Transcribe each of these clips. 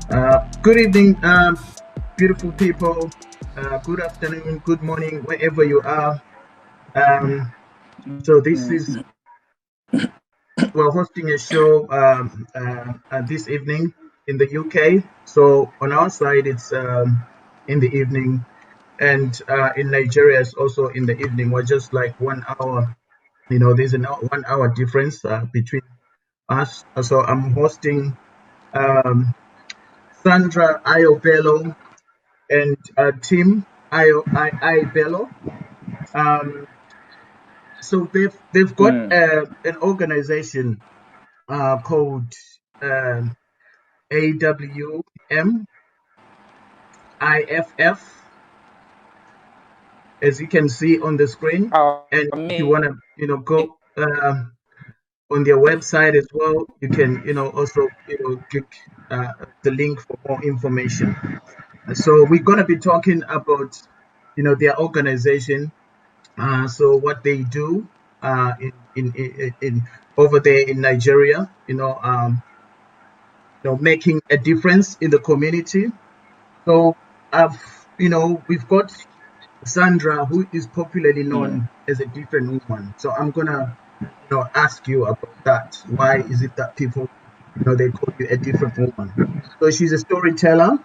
Good evening, beautiful people. Good afternoon, good morning, wherever you are. Um, so this is we're hosting a show this evening in the UK. So on our side, it's in the evening, and in Nigeria, it's also in the evening. We're just like 1 hour. There's a 1 hour difference between us. So I'm hosting um, Sandra Ayobello and Tim Bello. Um, so they've got an organization called um, AWMIFF. As you can see on the screen. And if you want to, go on their website as well, you can, also, click the link for more information. So we're going to be talking about, their organization. So what they do in over there in Nigeria, making a difference in the community. So we've got Sandra, who is popularly known as a different woman. So I'm gonna, ask you about that. Why is it that people, they call you a different woman? So she's a storyteller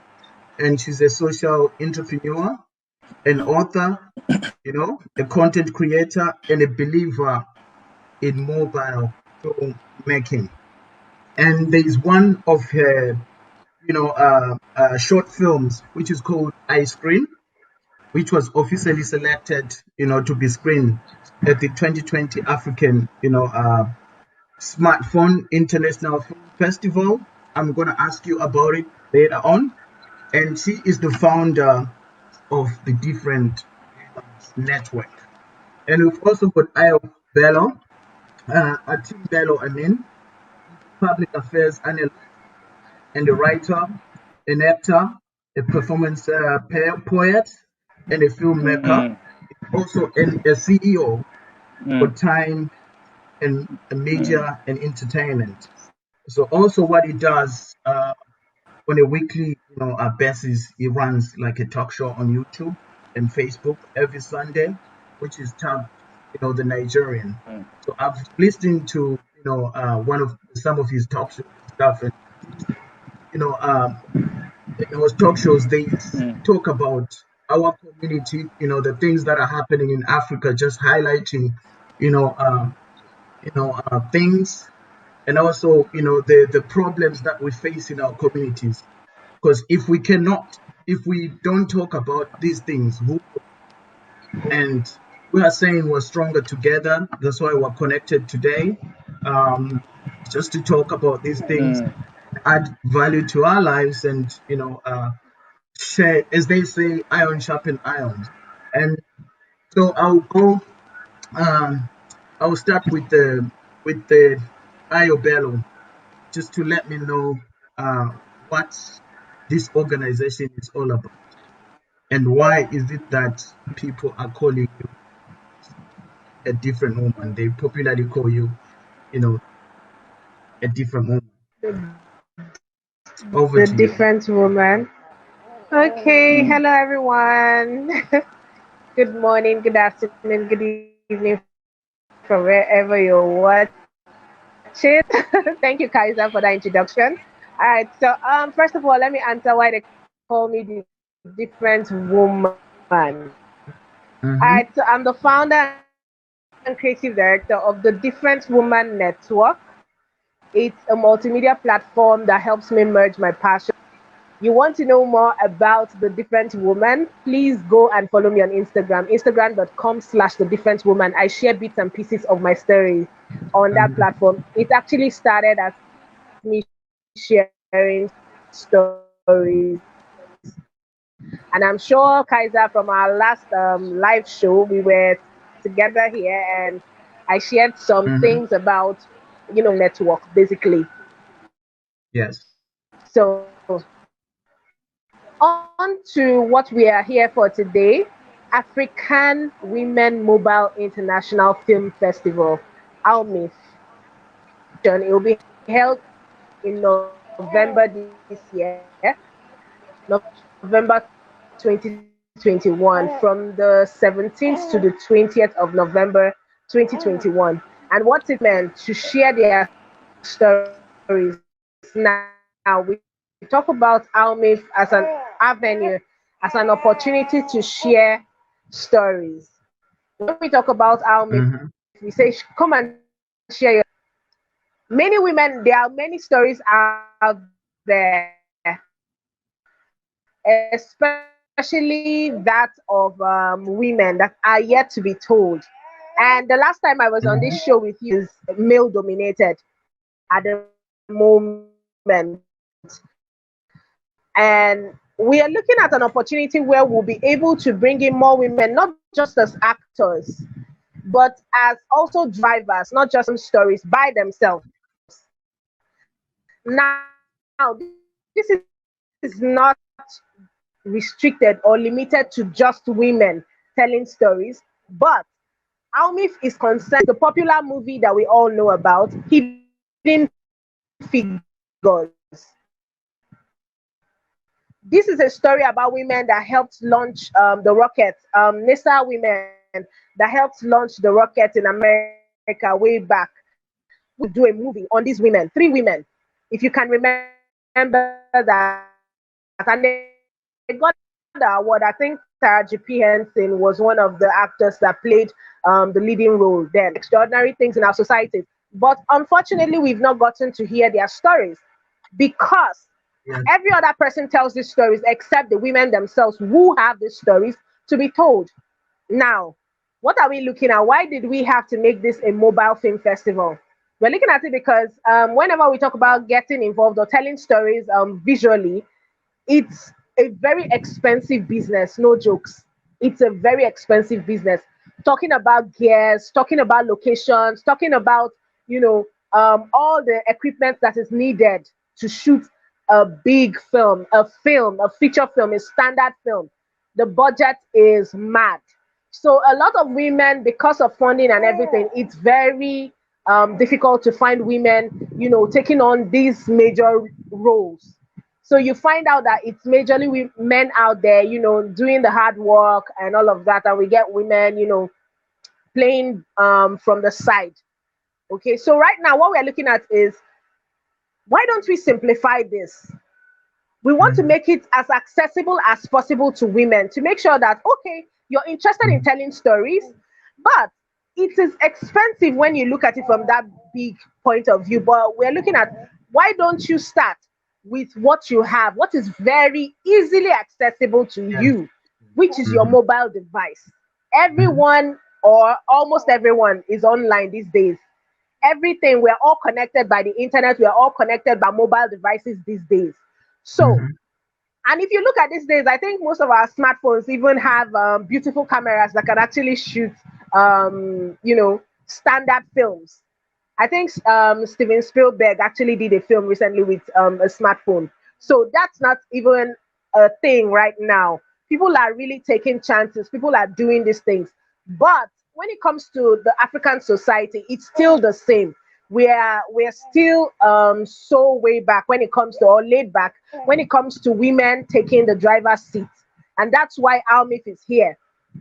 and she's a social entrepreneur, an author, a content creator, and a believer in mobile filmmaking. And there's one of her, short films, which is called Ice Cream, which was officially selected, to be screened at the 2020 African, Smartphone International Film Festival. I'm going to ask you about it later on. And she is the founder of the Different Network. And we've also got Ayo Bello, Atim Bello, public affairs analyst and a writer, an actor, a performance poet, and a filmmaker. Also a CEO for Time and Media and Entertainment. So also what he does on a weekly basis, he runs like a talk show on YouTube and Facebook every Sunday, which is tagged, the Nigerian. So I've listened to some of his talk show stuff, and in those talk shows they talk about our community, the things that are happening in Africa, just highlighting, things, and also the problems that we face in our communities. Because if we don't talk about these things, and we are saying we're stronger together. That's why we're connected today, just to talk about these things, add value to our lives, and share, as they say, iron sharpen iron. And so I'll start with the Ayobello, just to let me know what this organization is all about, and why is it that people are calling you a different woman? They popularly call you, a different woman. Over The to you. different woman. Okay, hello everyone. Good morning, good afternoon, good evening from wherever you're watching. Thank you, Kaiser, for that introduction. All right, so first of all, let me answer why they call me the different woman. All right, so I'm the founder and creative director of the Different Woman Network. It's a multimedia platform that helps me merge my passion. You want to know more about the Different Woman, please go and follow me on Instagram, instagram.com/the different woman. I share bits and pieces of my story on that platform. It actually started as me sharing stories. And I'm sure, Kaiser, from our last live show, we were together here and I shared some things about, network, basically. Yes. So, on to what we are here for today, African Women Mobile International Film Festival, AWMIFF. It will be held in November this year, November 2021, from the 17th to the 20th of November 2021. And what it meant to share their stories. Now, we talk about AWMIFF as an avenue, as an opportunity to share stories. When we talk about AWMIFF, we say, come and share your stories. Mm-hmm. Many women, there are many stories out there, especially that of women that are yet to be told. And the last time I was on this show with you, I said the majority of the stories that we are Mm-hmm. hearing is male dominated at the moment. And we are looking at an opportunity where we'll be able to bring in more women, not just as actors, but as also drivers, not just stories by themselves. Now, this is not restricted or limited to just women telling stories, but AWMIFF is concerned with the popular movie that we all know about, Hidden Figures. This is a story about women that helped launch the rocket, NASA women that helped launch the rocket in America way back. We were able to do a movie on these women, 3 women, if you can remember that. And they got the award. I think Taraji P. Henson was one of the actors that played the leading role then. Extraordinary things in our societies. But unfortunately, we've not gotten to hear their stories because every other person tells these stories except the women themselves Yes. who have these stories to be told. Now, what are we looking at? Why did we have to make this a mobile film festival? We're looking at it because whenever we talk about getting involved or telling stories visually, it's a very expensive business, no jokes. It's a very expensive business. Talking about gears, talking about locations, talking about all the equipment that is needed to shoot a big film, a feature film, a standard film. The budget is mad. So a lot of women, because of funding and everything, it's very difficult to find women, taking on these major roles. So you find out that it's majorly men out there, doing the hard work and all of that, and we get women, playing from the side. Okay, so right now what we're looking at is, why don't we simplify this? We want to Mm-hmm. make it as accessible as possible to women, to make sure that, okay, you're interested in Mm-hmm. telling stories, but it is expensive when you look at it from that big point of view. But we're looking at, why don't you start with what you have, what is very easily accessible to Yes. you, which is your Mm-hmm. mobile device. Mm-hmm. Everyone, or almost everyone, is online these days. Everything, we're all connected by the internet, we're all connected by mobile devices these days. So, Mm-hmm. and if you look at these days, I think most of our smartphones even have beautiful cameras that can actually shoot, standard films. I think Steven Spielberg actually did a film recently with a smartphone. So that's not even a thing right now. People are really taking chances. People are doing these things. But when it comes to the African society, it's still the same. We're still so way back when it comes to, or laid back when it comes to women taking the driver's seat. And that's why ALMIF is here,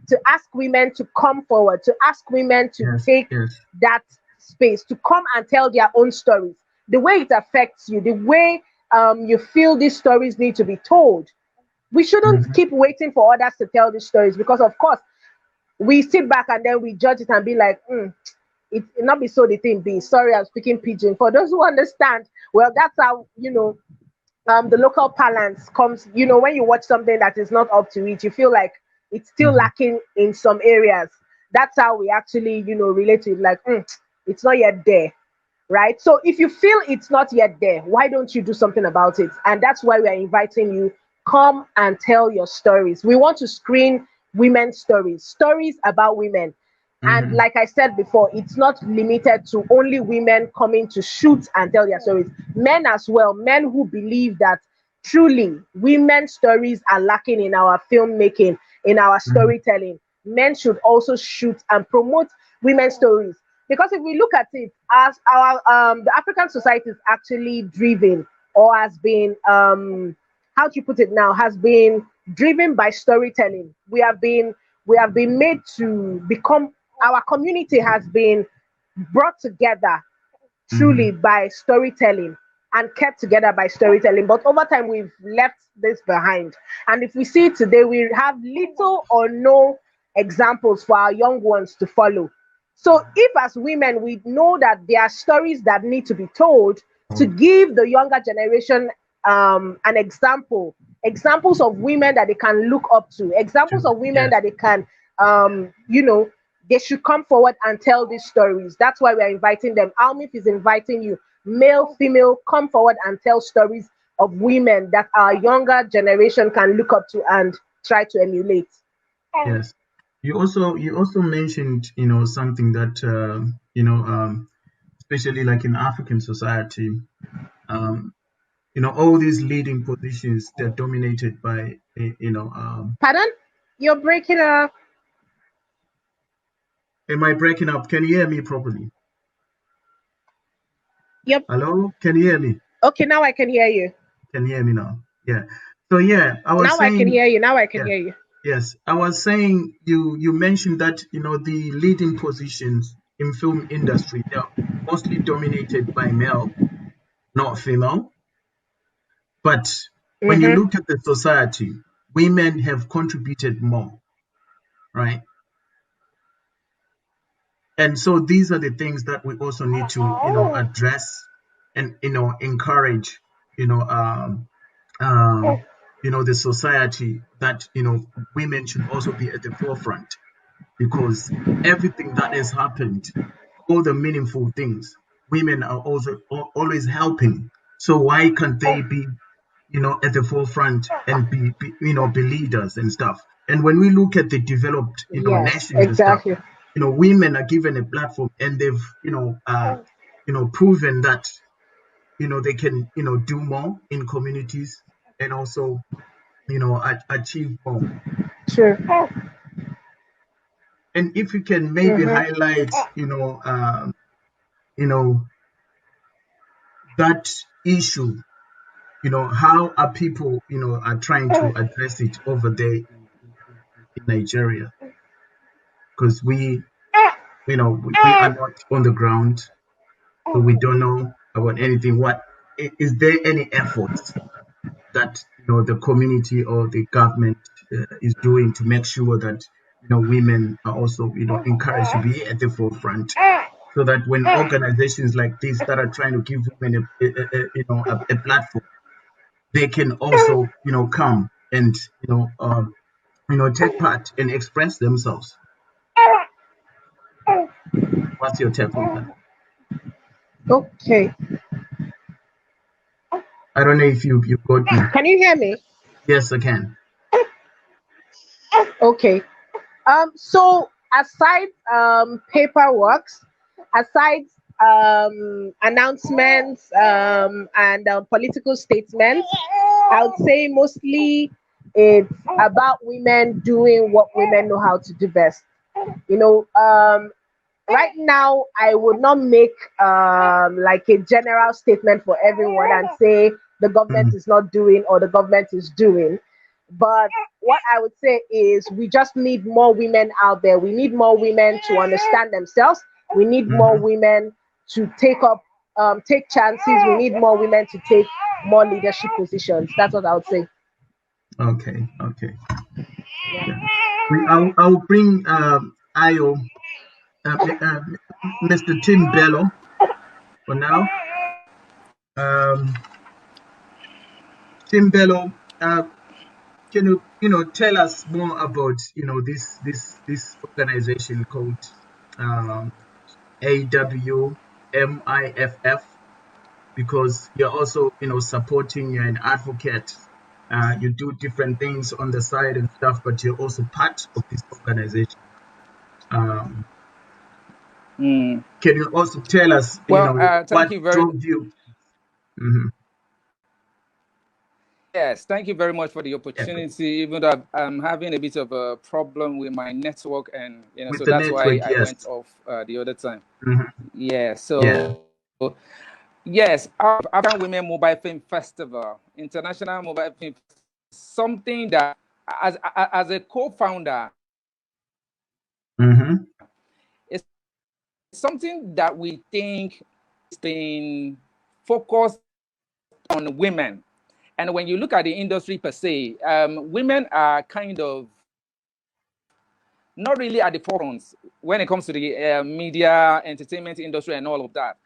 to ask women to come forward, to ask women to Yes. take Yes. that space, to come and tell their own stories, the way it affects you, the way you feel these stories need to be told. We shouldn't Mm-hmm. keep waiting for others to tell these stories, because, of course, we sit back and then we judge it and be like, it not be so the thing be. Sorry, I'm speaking pidgin. For those who understand, well, that's how, the local balance comes. When you watch something that is not up to it, you feel like it's still Mm-hmm. lacking in some areas. That's how we actually, relate to it. Like, it's not yet there, right? So if you feel it's not yet there, why don't you do something about it? And that's why we are inviting you. Come and tell your stories. We want to screen women's stories, stories about women. And Mm-hmm. like I said before, it's not limited to only women coming to shoot and tell their stories. Men as well, men who believe that truly women's stories are lacking in our filmmaking, in our Mm-hmm. storytelling. Men should also shoot and promote women's stories. Because if we look at it, as our the African society is actually driven or has been how do you put it now, has been driven by storytelling. We have been made to become, our community has been brought together Mm-hmm. truly by storytelling and kept together by storytelling. But over time, we've left this behind. And if we see it today, we have little or no examples for our young ones to follow. So, if as women we know that there are stories that need to be told to give the younger generation an example, examples of women that they can look up to, examples True. of women Yes. that they can, they should come forward and tell these stories. That's why we're inviting them. AWMIFF is inviting you, male, female, come forward and tell stories of women that our younger generation can look up to and try to emulate. Yes. You also mentioned, something that, especially like in African society, um, all these leading positions, they're dominated by, Pardon? You're breaking up. am I breaking up? Can you hear me properly? Yep. Hello? Can you hear me? Okay, now I can hear you. Can you hear me now? Yeah. So yeah, I was Now I can saying, hear you. Now I can yeah, hear you. yes, I was saying you mentioned that, the leading positions in film industry, they're mostly dominated by male, not female. But when you Mm-hmm. look at the society, women have contributed more, right? And so these are the things that we also need to, address and, encourage, you know, um, um, the society that, women should also be at the forefront, because everything that has happened, all the meaningful things, women are also always helping. So why can't they be, at the forefront and be leaders and stuff? And when we look at the developed, Yes, nations and stuff, exactly. women are given a platform, and they've, proven that, they can, do more in communities, and also, achieve more. True. And if you can maybe Mm-hmm. highlight, you know, that issue, how are people, are trying to address it over there in Nigeria? Because we are not on the ground, so we don't know about anything. What is there any efforts that, the community or the government is doing to make sure that, women are also, encouraged to be at the forefront, so that when organizations like this that are trying to give women a platform, they can also, come and, take part and express themselves. What's your take on that? Okay. I don't know if you got me. Can you hear me? Yes, I can. Okay. So aside paperwork, aside announcements and political statements, I would say mostly it's about women doing what women know how to do best. You know, right now I would not make like a general statement for everyone and say the government Mhm. is not doing or the government is doing. But what I would say is we just need more women out there. We need more women to understand themselves. We need more Mhm. women to take chances. We need more women to take more leadership positions. That's what I would say. Okay. Okay. Yeah. I'll bring Io, Mr. Tim Bello for now. Um, Tim Bello, can you, tell us more about, this organization called um, AWMIFF, because you're also, supporting, you're an advocate, you do different things on the side and stuff, but you're also part of this organization. Um, Mm. can you also tell us, Well, thank what you very drove you? Mhm. yes, thank you very much for the Yeah, opportunity. Even though I'm having a bit of a problem with my network, and with so the that's why network, I yes. went off the other time. Mhm. Yeah, Yeah. so Yes, African Women Mobile Film Festival, International Mobile Film, something that as a co-founder, Mm-hmm. it's something that we think has been focused on women. And when you look at the industry per se, women are kind of not really at the forefront when it comes to the media, entertainment industry, and all of that.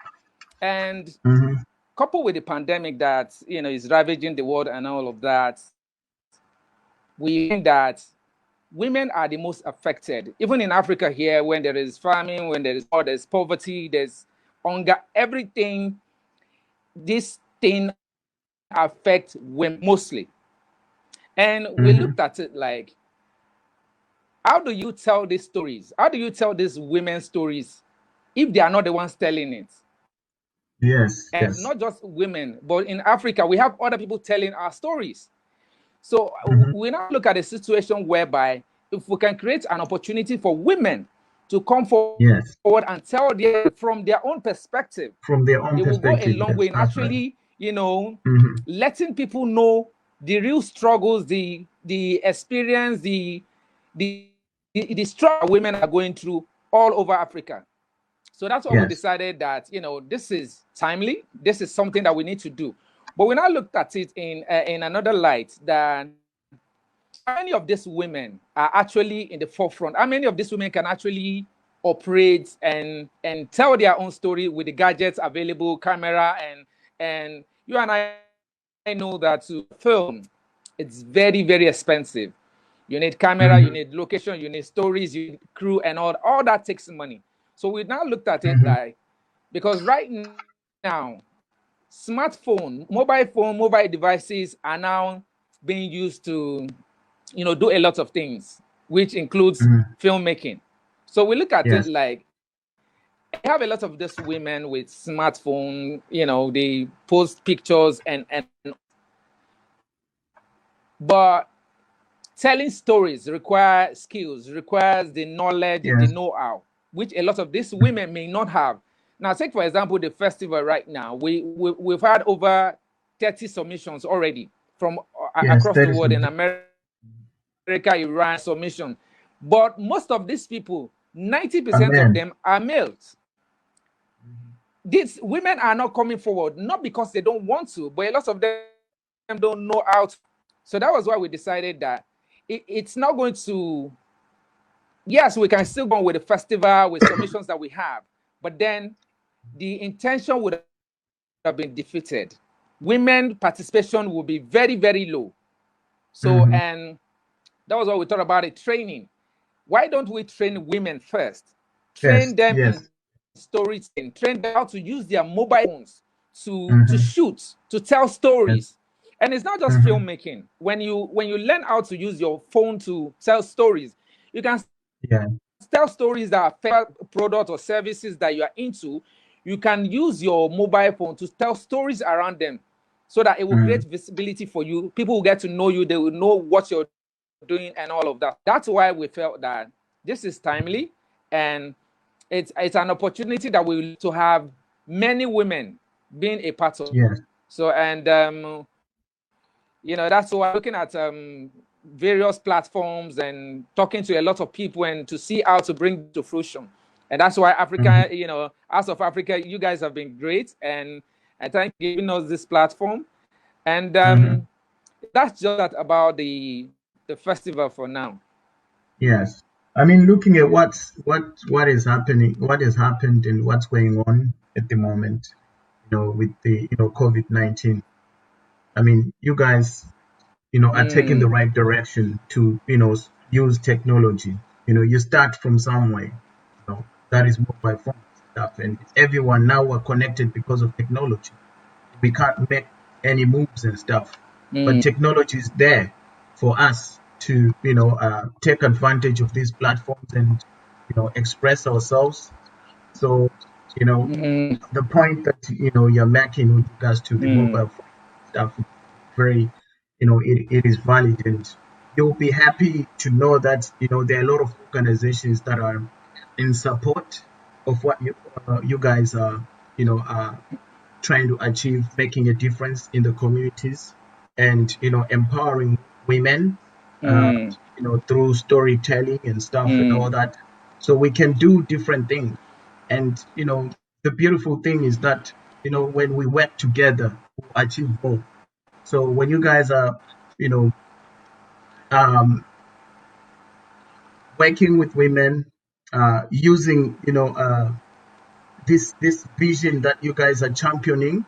And Mm-hmm. coupled with the pandemic that is ravaging the world and all of that, we find that women are the most affected. Even in Africa here, when there is famine, when there's poverty, there's hunger, everything, this thing affects women mostly. And we Mm-hmm. looked at it like, how do you tell these stories? How do you tell these women's stories if they are not the ones telling it? Yes, And yes. not just women, but in Africa, we have other people telling our stories. So Mm-hmm. we now look at a situation whereby if we can create an opportunity for women to come Yes. forward and tell from their own perspective, From their own it will go a perspective, long way yes, in that's right. actually, Mm-hmm. letting people know the real struggles, the experience, the struggle women are going through all over Africa. So that's why we Yes. decided that this is timely. This is something that we need to do. But we now looked at it in another light, that how many of these women are actually in the forefront? How many of these women can actually operate and tell their own story with the gadgets available, camera, and you and I know that to film, it's very, very expensive. You need camera, you Mm-hmm. need location, you need stories, you need crew, and all that takes money. So we now looked at it Mm-hmm. like, because right now, smartphone, mobile devices are now being used to do a lot of things, which includes Mm-hmm. filmmaking. So we look at it Yes. like, I have a lot of these women with smartphone, they post pictures and but telling stories requires skills, requires the knowledge, the Yes. know-how, which a lot of these women may not have. Now, take for example the festival right now. We've had over 30 submissions already from Yes, across the that is world, in something. America, Iran, submission. But most of these people, 90% of Amen. them are males. These women are not coming forward, not because they don't want to, but a lot of them don't know how to. So that was why we decided that it's not going to, yes, we can still go on with the festival with submissions that we have, but then the intention would have been defeated. Women participation will be very, very low. So, Mm-hmm. and that was what we thought about it, training. Why don't we train women first? Yes. Train them in Yes. storytelling, train them how to use their mobile phones to Mm-hmm. shoot, to tell Yes. stories. And it's not just Mm-hmm. filmmaking. When you learn how to use your phone to tell stories, you can Yeah. tell stories that affect products or services that you are into. You can use your mobile phone to tell stories around them, so that it will create Mm. visibility for you. People will get to know you, they will know what you're doing and all of that. That's why we felt that this is timely, and it's an opportunity that we will to have many women being a part of. Yes. So, and that's why looking at various platforms and talking to a lot of people and to see how to bring to fruition. And that's why Mm-hmm. Africa, House of Africa, you guys have been great, and I thank you for giving us this platform. And Mm-hmm. that's just that about the festival for now. Yes. I mean, looking at what is happening, what has happened, and what's going on at the moment, with the COVID-19. I mean, you guys, are taking the Mm, right direction to use technology. You start from somewhere. That is mobile phone stuff, and everyone now are connected because of technology. We can't make any moves and stuff, but mm, technology is there for us to take advantage of these platforms and express ourselves. So you know mm, the point that you're making with regards to the mm, mobile phone stuff is very, it is valid, and you'll be happy to know that there are a lot of organizations that are in support of what you guys are trying to achieve making a difference in the communities and empowering women through storytelling and stuff and all that, so we can do different things. And the beautiful thing is that when we work together, we achieve more. So when you guys are um working with women, using this vision that you guys are championing,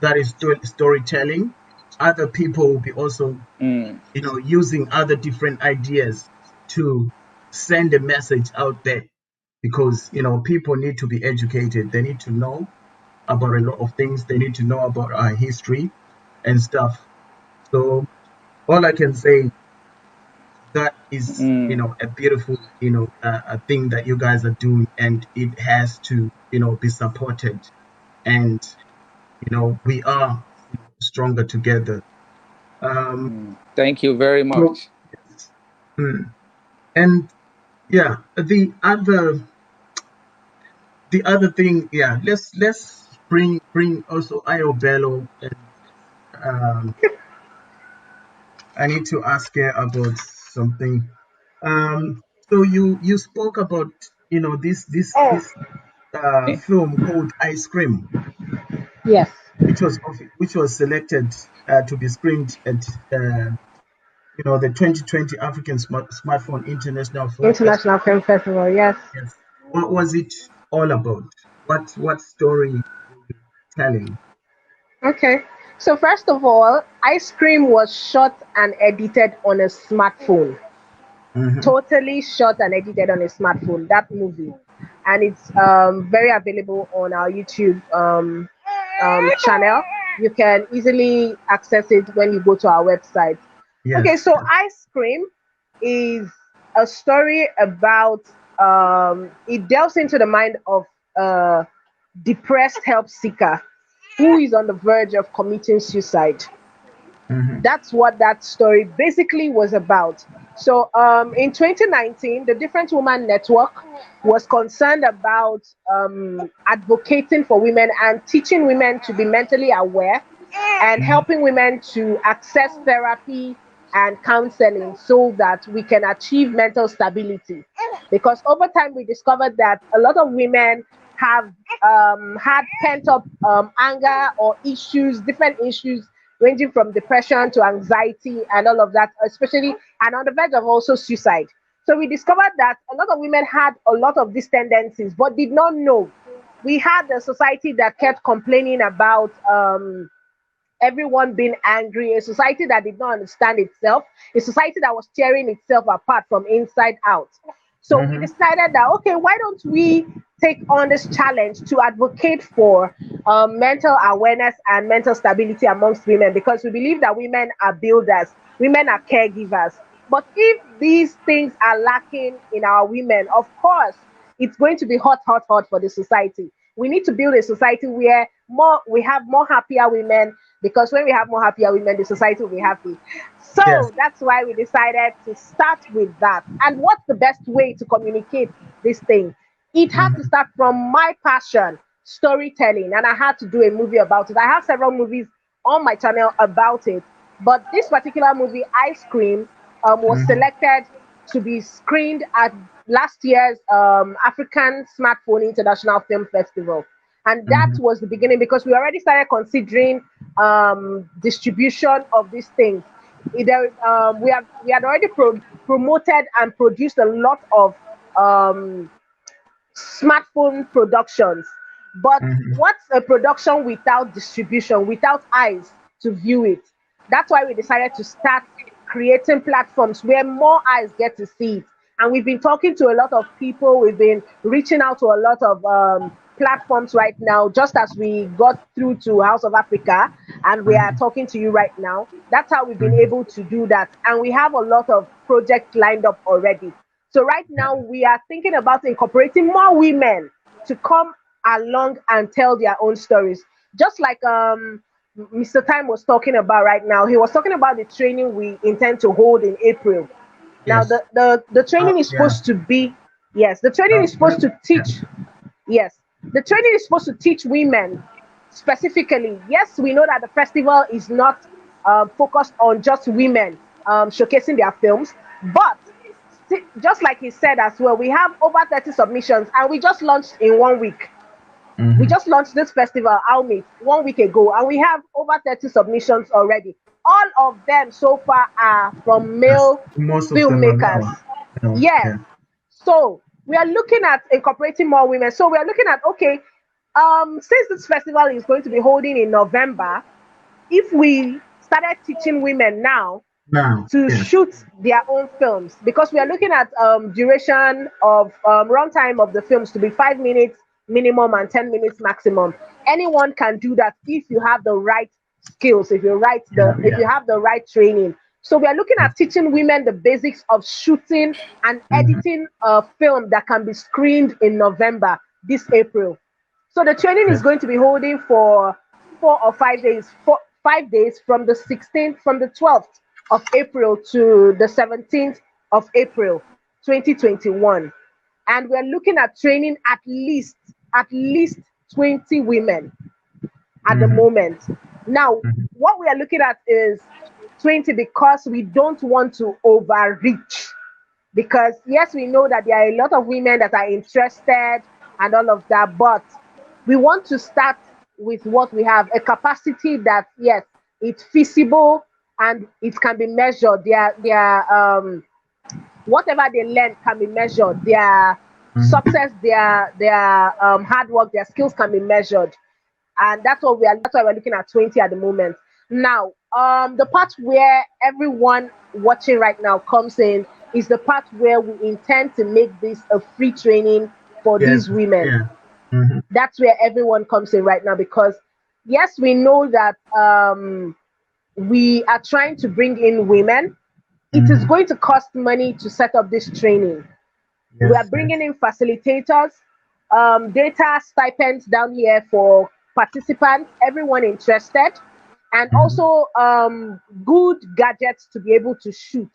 that is storytelling, other people will be also using other different ideas to send a message out there, because people need to be educated. They need to know about a lot of things. They need to know about our history and stuff. So all I can say, that is a beautiful a thing that you guys are doing, and it has to be supported. And we are stronger together. Thank you very So, much. yes. And yeah, the other thing, yeah, let's bring also Ayobello, and I need to ask her about something. So you spoke about this film called Ice Cream, Yes. which was selected to be screened at the 2020 African Smartphone International Film Festival. International Film Festival. Yes. Yes. What was it all about? What story were you telling? Okay. So first of all, Ice Cream was shot and edited on a smartphone. Mm-hmm. Totally shot and edited on a smartphone. That movie, and it's very available on our YouTube channel. You can easily access it when you go to our website. Okay, Yes. so Ice Cream is a story about it delves into the mind of a depressed help seeker who is on the verge of committing suicide. Mm-hmm. That's what that story basically was about. So in 2019, the Different Woman Network was concerned about advocating for women and teaching women to be mentally aware and Mm-hmm. helping women to access therapy and counseling so that we can achieve mental stability. Because over time, we discovered that a lot of women have had pent up anger or issues, different issues ranging from depression to anxiety and all of that, especially, and on the verge of also suicide. So we discovered that a lot of women had a lot of these tendencies, but did not know. We had a society that kept complaining about everyone being angry, a society that did not understand itself, a society that was tearing itself apart from inside out. So we Mm-hmm. decided that, okay, why don't we take on this challenge to advocate for mental awareness and mental stability amongst women, because we believe that women are builders, women are caregivers. But if these things are lacking in our women, of course, it's going to be hot, hot, hot for the society. We need to build a society where we have more happier women, because when we have more happier women, the society will be happy. Yes. So that's why we decided to start with that. And what's the best way to communicate this thing? It had to Mm-hmm. start from my passion, storytelling, and I had to do a movie about it. I have several movies on my channel about it, but this particular movie, Ice Cream, was Mm-hmm. selected to be screened at last year's African Smartphone International Film Festival. And that Mm-hmm. was the beginning, because we already started considering distribution of these things. We had already promoted and produced a lot of um, smartphone productions. But Mm-hmm. what's a production without distribution, without eyes to view it? That's why we decided to start creating platforms where more eyes get to see it. And we've been talking to a lot of people, we've been reaching out to a lot of platforms right now, just as we got through to House of Africa and we are Mm-hmm. talking to you right now. That's how we've been Mm-hmm. able to do that. And we have a lot of projects lined up already. So right Yeah. now we are thinking about incorporating more women to come along and tell their own stories. Just like Mr. Time was talking about right now. He was talking about the training we intend to hold in April. Now Yes. the training is Yeah. supposed to be, yes, the training is supposed to Yeah. teach, yes, the training is supposed to teach women specifically, yes, we know that the festival is not focused on just women showcasing their films, but just like he said as well, we have over 30 submissions, and we just launched in 1 week. We Mm-hmm. just launched this festival, AWMIFF, 1 week ago, and we have over 30 submissions already. All of them so far are from Yes. male Most of them are filmmakers. male. No, Yes. yeah. So we are looking at incorporating more women. So we are looking at, okay, since this festival is going to be holding in November, if we started teaching women now Now, to yes. shoot their own films, because we are looking at duration of runtime of the films to be 5 minutes minimum and 10 minutes maximum. Anyone can do that if you have the right skills, Yeah, if yeah. you have the right training. So we are looking at teaching women the basics of shooting and Mm-hmm. editing a film that can be screened in November, this April. So the training is Yes. going to be holding for 4 or 5 days, 5 days from the 16th, from the 12th of April to the 17th of April, 2021. And we're looking at training at least 20 women at the Mm-hmm. moment. Now, Mm-hmm. what we are looking at is 20 because we don't want to overreach. Because yes, we know that there are a lot of women that are interested and all of that, but we want to start with what we have, a capacity that yes, it's feasible and it can be measured. Their whatever they learn can be measured. Their Mm-hmm. success, their hard work, their skills can be measured, and that's why we're looking at 20 at the moment. Now, the part where everyone watching right now comes in is the part where we intend to make this a free training for Yes. these women. Yeah. Mm-hmm. That's where everyone comes in right now, because yes, we know that we are trying to bring in women. It is Mm-hmm. going to cost money to set up this training. We are Yes. bringing Yes. in facilitators, data stipends down here for participants, everyone interested, and Mm-hmm. also good gadgets to be able to shoot.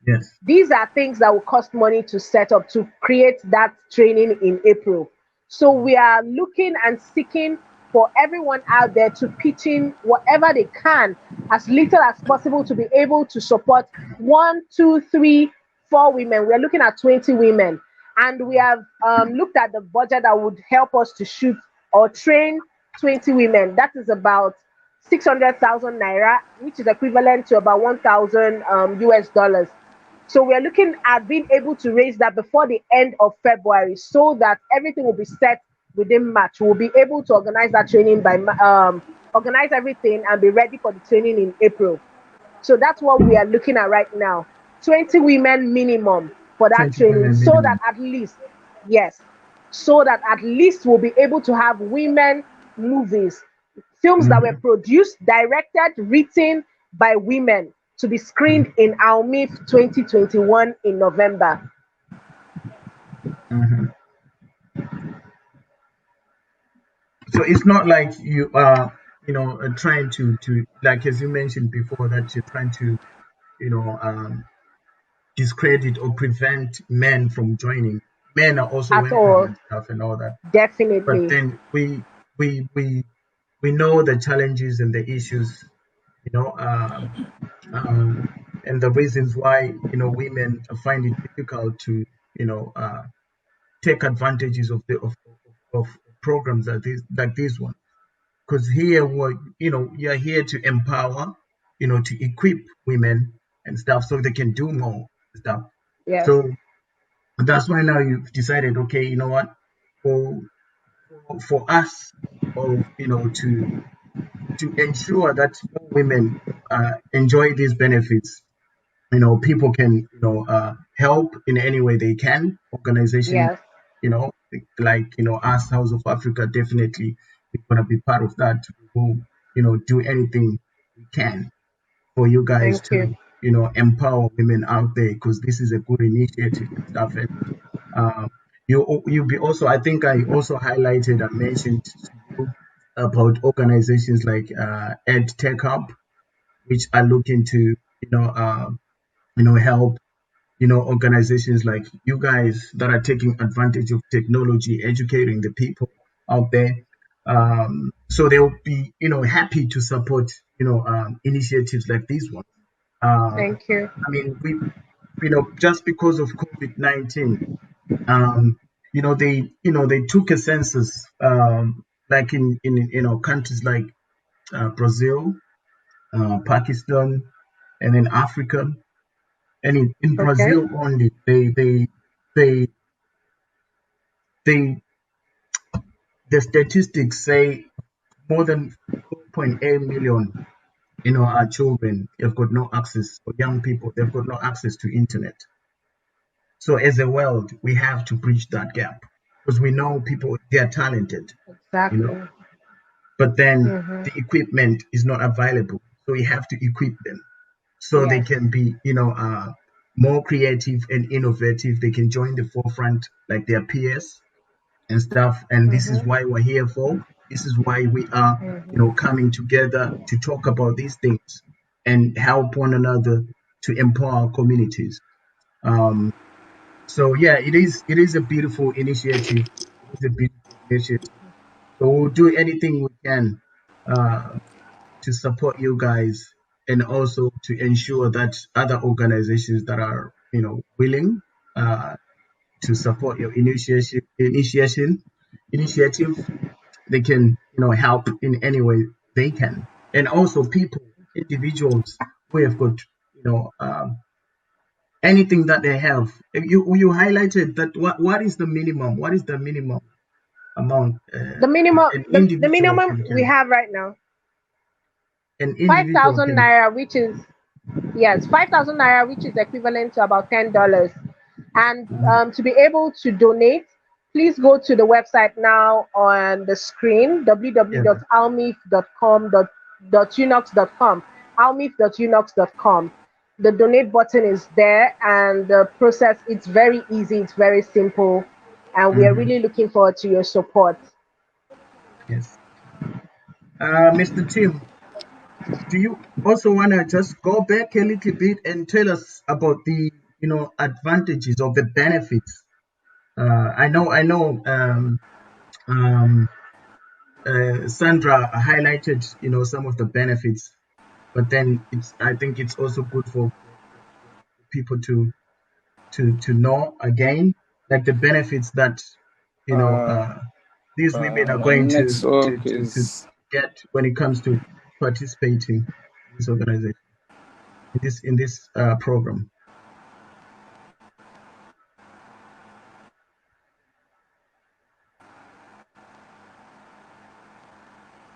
Yes. These are things that will cost money to set up to create that training in April. So we are looking and seeking for everyone out there to pitch in whatever they can, as little as possible, to be able to support 1, 2, 3, 4 women. We are looking at 20 women, and we have looked at the budget that would help us to shoot or train 20 women. That is about 600,000 naira, which is equivalent to about 1,000 US dollars. So we are looking at being able to raise that before the end of February, so that everything will be set within March. We'll be able to organize that training organize everything and be ready for the training in April. So that's what we are looking at right now. 20 women minimum for that 20 training, women so that minimum. at least, yes, so that at least we'll be able to have women movies, films that were Mm-hmm. produced, directed, written by women, to be screened in AWMIFF 2021 in November. Mm-hmm. So it's not like you are, trying to like as you mentioned before that you're trying to, you know, discredit or prevent men from joining. Men are also At welcome all. and stuff and all that. But Definitely. then we we we know the challenges and the issues, you know, um, and the reasons why women find it difficult to take advantages of of programs like this one. Because here what you're here to empower, to equip women and stuff so they can do more stuff. Yes. So that's why now you've decided, okay, you know what, for for us, or to ensure that more women enjoy these benefits, people can help in any way they can. Organization, Yes. like us, House of Africa, definitely we're gonna be part of that. We will do anything we can for you guys Thank you. to empower women out there, because this is a good initiative and stuff. And um, you be also, I think I also highlighted and mentioned to you about organizations like Ed Tech Hub, which are looking to help organizations like you guys that are taking advantage of technology, educating the people out there. So they'll be, happy to support, initiatives like this one. Thank you. I mean, just because of COVID-19, they took a census, like in countries like Brazil, Pakistan, and then Africa. And in Okay. Brazil only, they they the statistics say more than 4.8 million, our children have got no access, or young people, they've got no access to internet. So as a world, we have to bridge that gap because we know people, they are talented, you know, Exactly. but then Mm-hmm. the equipment is not available. So we have to equip them so they Yes. can be, more creative and innovative. They can join the forefront like their peers and stuff. And this is Mm-hmm. why we're here for. This is why we are, Mm-hmm. coming together to talk about these things and help one another to empower our communities. Um, so yeah, it is a beautiful initiative. It is a beautiful initiative. So we'll do anything we can uh, to support you guys and also to ensure that other organizations that are, willing uh, to support your initiative, they can, help in any way they can. And also people, individuals who have got, you know, um, anything that they have. You highlighted that what is the minimum? What is the minimum amount The minimum, an the individual minimum we can have right now, an five individual thousand can naira, which is, yes, 5,000 naira, which is equivalent to about $10. And Mhm, to be able to donate, please go to the website now on the screen, yeah. www.almif.com, almif.unox.com. The donate button is there, and the process, it's very easy, it's very simple, and we are Hmm. really looking forward to your support. Yes. Mr. Tim, do you also want to just go back a little bit and tell us about the advantages of the benefits? I know. Um, Sandra highlighted some of the benefits, but then I think it's also good for people to know again, like the benefits that you know Uh, uh, these women are my going network to is get when it comes to participating in this organization, in this program.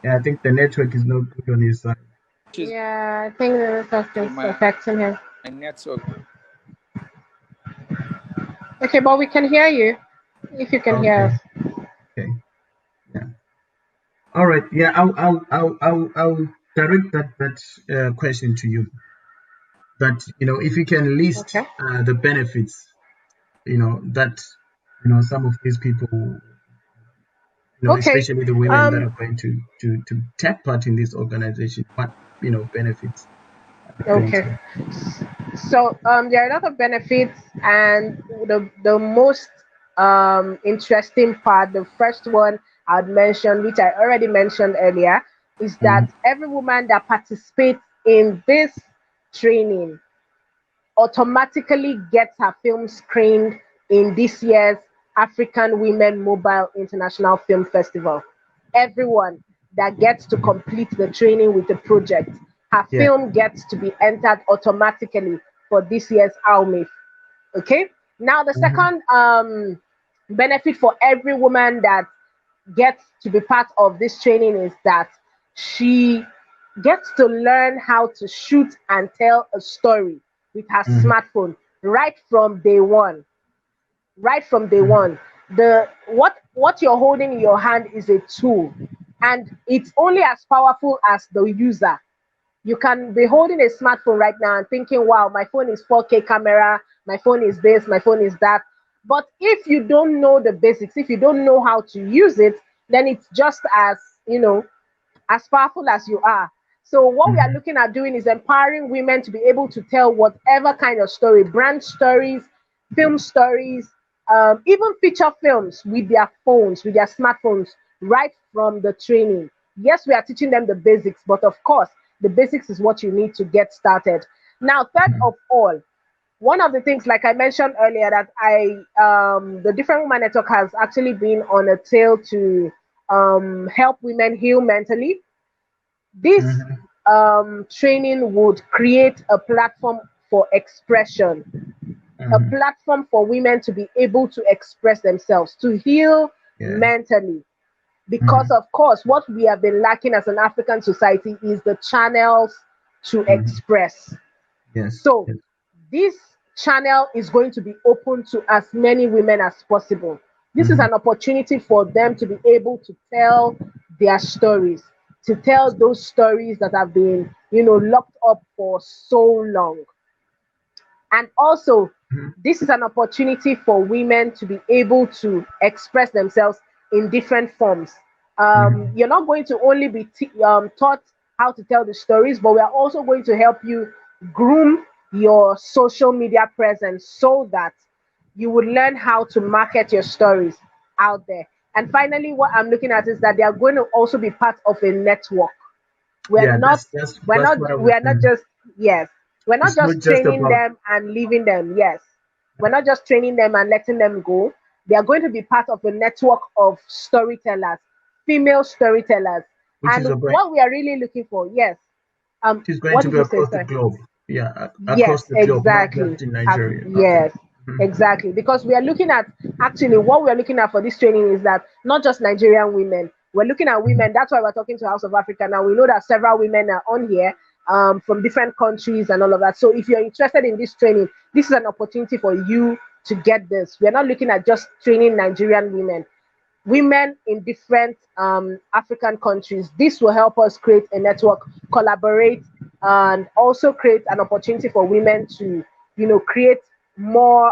Yeah, I think the network is not good on his side. is Yeah, I think the network to is my affecting him. network. Okay, but we can hear you if you can hear Okay, us. okay, yeah. All right, yeah. I'll direct that question to you. That if you can list Okay. the benefits, that some of these people, Okay. especially the women that Um. are going to take part in this organization, what benefits are they going Okay. to? So there are a lot of benefits, and the most interesting part, the first one I'd mention, which I already mentioned earlier, is Mhm, that every woman that participates in this training automatically gets her film screened in this year's African Women Mobile International Film Festival. Everyone that gets to complete the training with the project, her yeah. film gets to be entered automatically for this year's AWMIFF. Okay. Now the Mhm, second benefit for every woman that gets to be part of this training is that she gets to learn how to shoot and tell a story with her mhm, smartphone right from day one. Right from day mhm, one. The what you're holding in your hand is a tool, and it's only as powerful as the user. You can be holding a smartphone right now and thinking, wow, my phone is 4K camera, my phone is this, my phone is that. But if you don't know the basics, if you don't know how to use it, then it's just as, you know, as powerful as you are. So what we are mhm, looking at doing is empowering women to be able to tell whatever kind of story, brand stories, film stories, even feature films with their phones, with their smartphones, right from the training. Yes, we are teaching them the basics, but of course, the basics is what you need to get started. Now, third of all, one of the things, like I mentioned earlier, that the Different Woman Network has actually been on a tail to help women heal mentally. This training would create a platform for expression, a platform for women to be able to express themselves, to heal mentally. Because, of course, what we have been lacking as an African society is the channels to express. Yes. So, this channel is going to be open to as many women as possible. This is an opportunity for them to be able to tell their stories, to tell those stories that have been, locked up for so long. And also, this is an opportunity for women to be able to express themselves in different forms. You're not going to only be taught how to tell the stories, but we are also going to help you groom your social media presence so that you would learn how to market your stories out there. And finally, what I'm looking at is that they are going to also be part of a network. We're not That's we're not what I was we're not saying. just yes, we're not It's not just just training about. them and leaving them. Yes. We're not just training them and letting them go. They are going to be part of a network of storytellers, female storytellers. Which is And about. what we are really looking for, yes. It's going What to did be you say, across the sir? globe. Yeah, across Yes, the globe, not exactly. just in Nigeria. Okay. Yes, exactly. Because we are looking at, actually, what we are looking at for this training is that not just Nigerian women, we're looking at women. That's why we're talking to House of Africa now. We know that several women are on here from different countries and all of that. So if you're interested in this training, this is an opportunity for you to get this. We're not looking at just training Nigerian women. Women in different African countries. This will help us create a network, collaborate, and also create an opportunity for women to, create more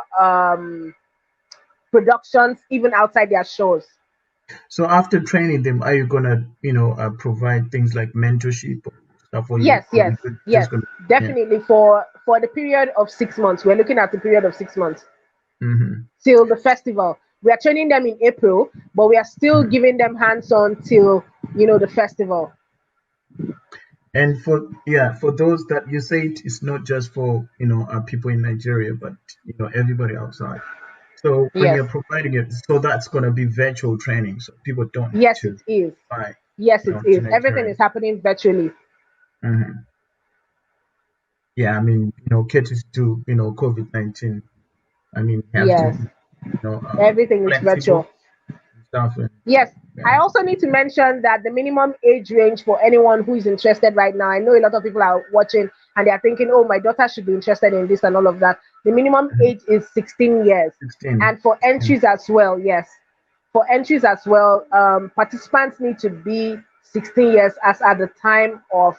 productions even outside their shows. So after training them, are you gonna, provide things like mentorship or stuff, or Yes, yes, you're just yes, gonna, yeah. definitely. For the period of 6 months, we're looking at the period of 6 months hmm till the festival. We are training them in April, but we are still giving them hands-on till the festival. And for those that you say it's not just for people in Nigeria, but everybody outside. So when Yes. you're providing it, so that's gonna be virtual training, so people don't need Yes, it to is. fly, Yes, it to is. Everything Nigeria. is happening virtually. hmm Yeah, I mean, caters to COVID-19. I mean, you have to Yes, be everything is flexible virtual. and stuff, and Yes, yeah. I also need to mention that the minimum age range for anyone who is interested right now, I know a lot of people are watching and they are thinking, oh, my daughter should be interested in this and all of that. The minimum age is 16 years. 16. And for 16. entries as well, yes. For entries as well, participants need to be 16 years as at the time of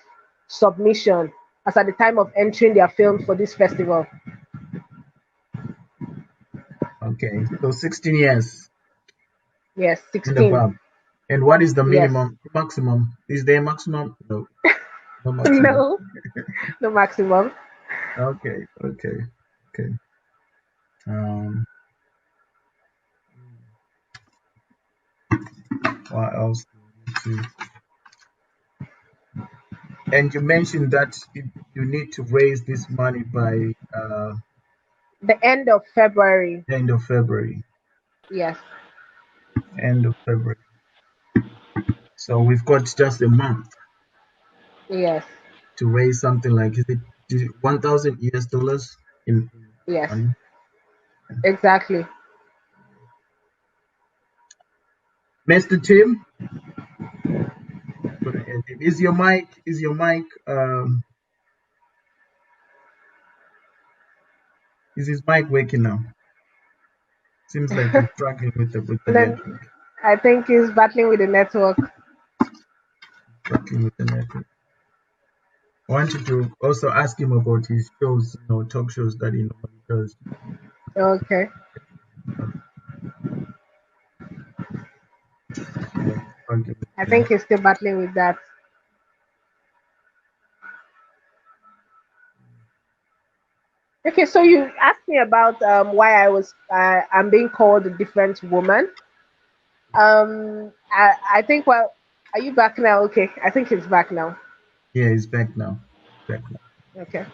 submission, as at the time of entering their film for this festival. Okay, so 16 years Yes, and 16. above. And what is the Yes. minimum, maximum? Is there a maximum? No, no maximum. No, no maximum. Okay, okay, okay. Um, what else do we need to? And you mentioned that you need to raise this money by The end of February. end of February. Yes. End of February. So we've got just a month Yes. to raise something like, is it 1,000 US dollars in Yes. money? Exactly. Mr. Tim, gonna end it. Is his mic working now? Seems like he's struggling with the Then network. I think he's battling with the network. Struggling with the network. I wanted to also ask him about his shows, talk shows that he normally does. Okay. Yeah, he's struggling with I the think he's still battling with that. Okay, so you asked me about why I'm being called a different woman. I think, well, Are you back now? Okay, I think it's back now. Yeah, he's back now. Back now. Okay.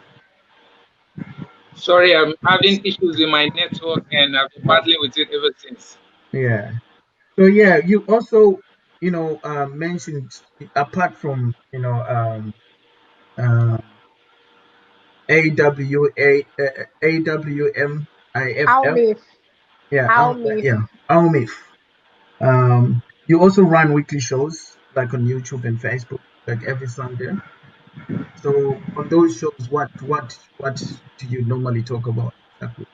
Sorry, I'm having issues with my network and I've been battling with it ever since. Yeah. So yeah, you also, mentioned, apart from, um, AWMIFF. AWMIFF. Yeah, AWMIFF. yeah, AWMIFF. You also run weekly shows like on YouTube and Facebook, like every Sunday. So on those shows, what do you normally talk about exactly?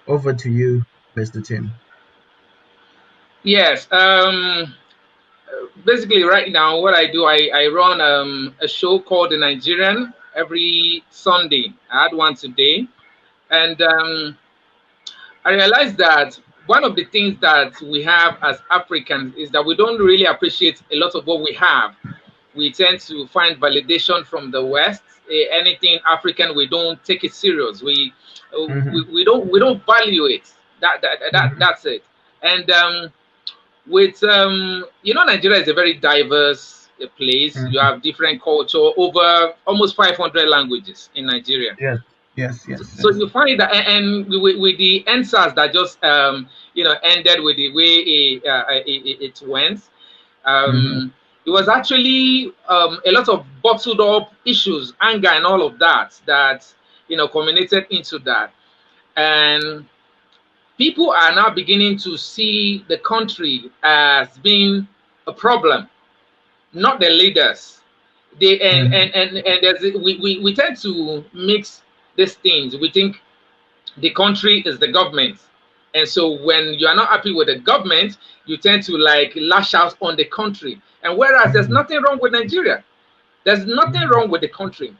Over to you, Mr. Tim. Yes. Basically, right now, what I do, I run a show called The Nigerian every Sunday. I had one today. And I realized that one of the things that we have as Africans is that we don't really appreciate a lot of what we have. We tend to find validation from the West. Anything African, we don't take it serious. Mm-hmm. We don't value it. Mm-hmm. That's it. And with Nigeria is a very diverse place. You Mm-hmm. have different culture, over almost 500 languages in Nigeria. Yes, yes, yes, So yes. you find that, and with the answers that just ended with the way it went, Mm-hmm. it was actually a lot of bottled up issues, anger, and all of that culminated into that. And people are now beginning to see the country as being a problem, not the leaders. They Mm-hmm. and there's we tend to mix these things. We think the country is the government, and so when you are not happy with the government, you tend to like lash out on the country. And whereas there's Mm-hmm. nothing wrong with Nigeria, there's nothing Mm-hmm. wrong with the country.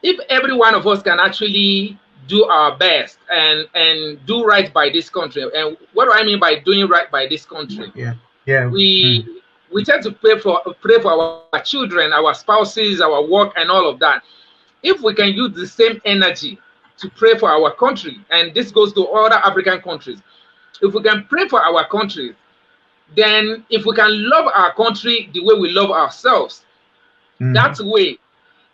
If every one of us can actually do our best and do right by this country, and what do I mean by doing right by this country? Yeah, yeah. Mm-hmm. We tend to pray for our children, our spouses, our work, and all of that. If we can use the same energy to pray for our country, and this goes to other African countries, if we can pray for our country, then if we can love our country the way we love ourselves, Mm-hmm. that way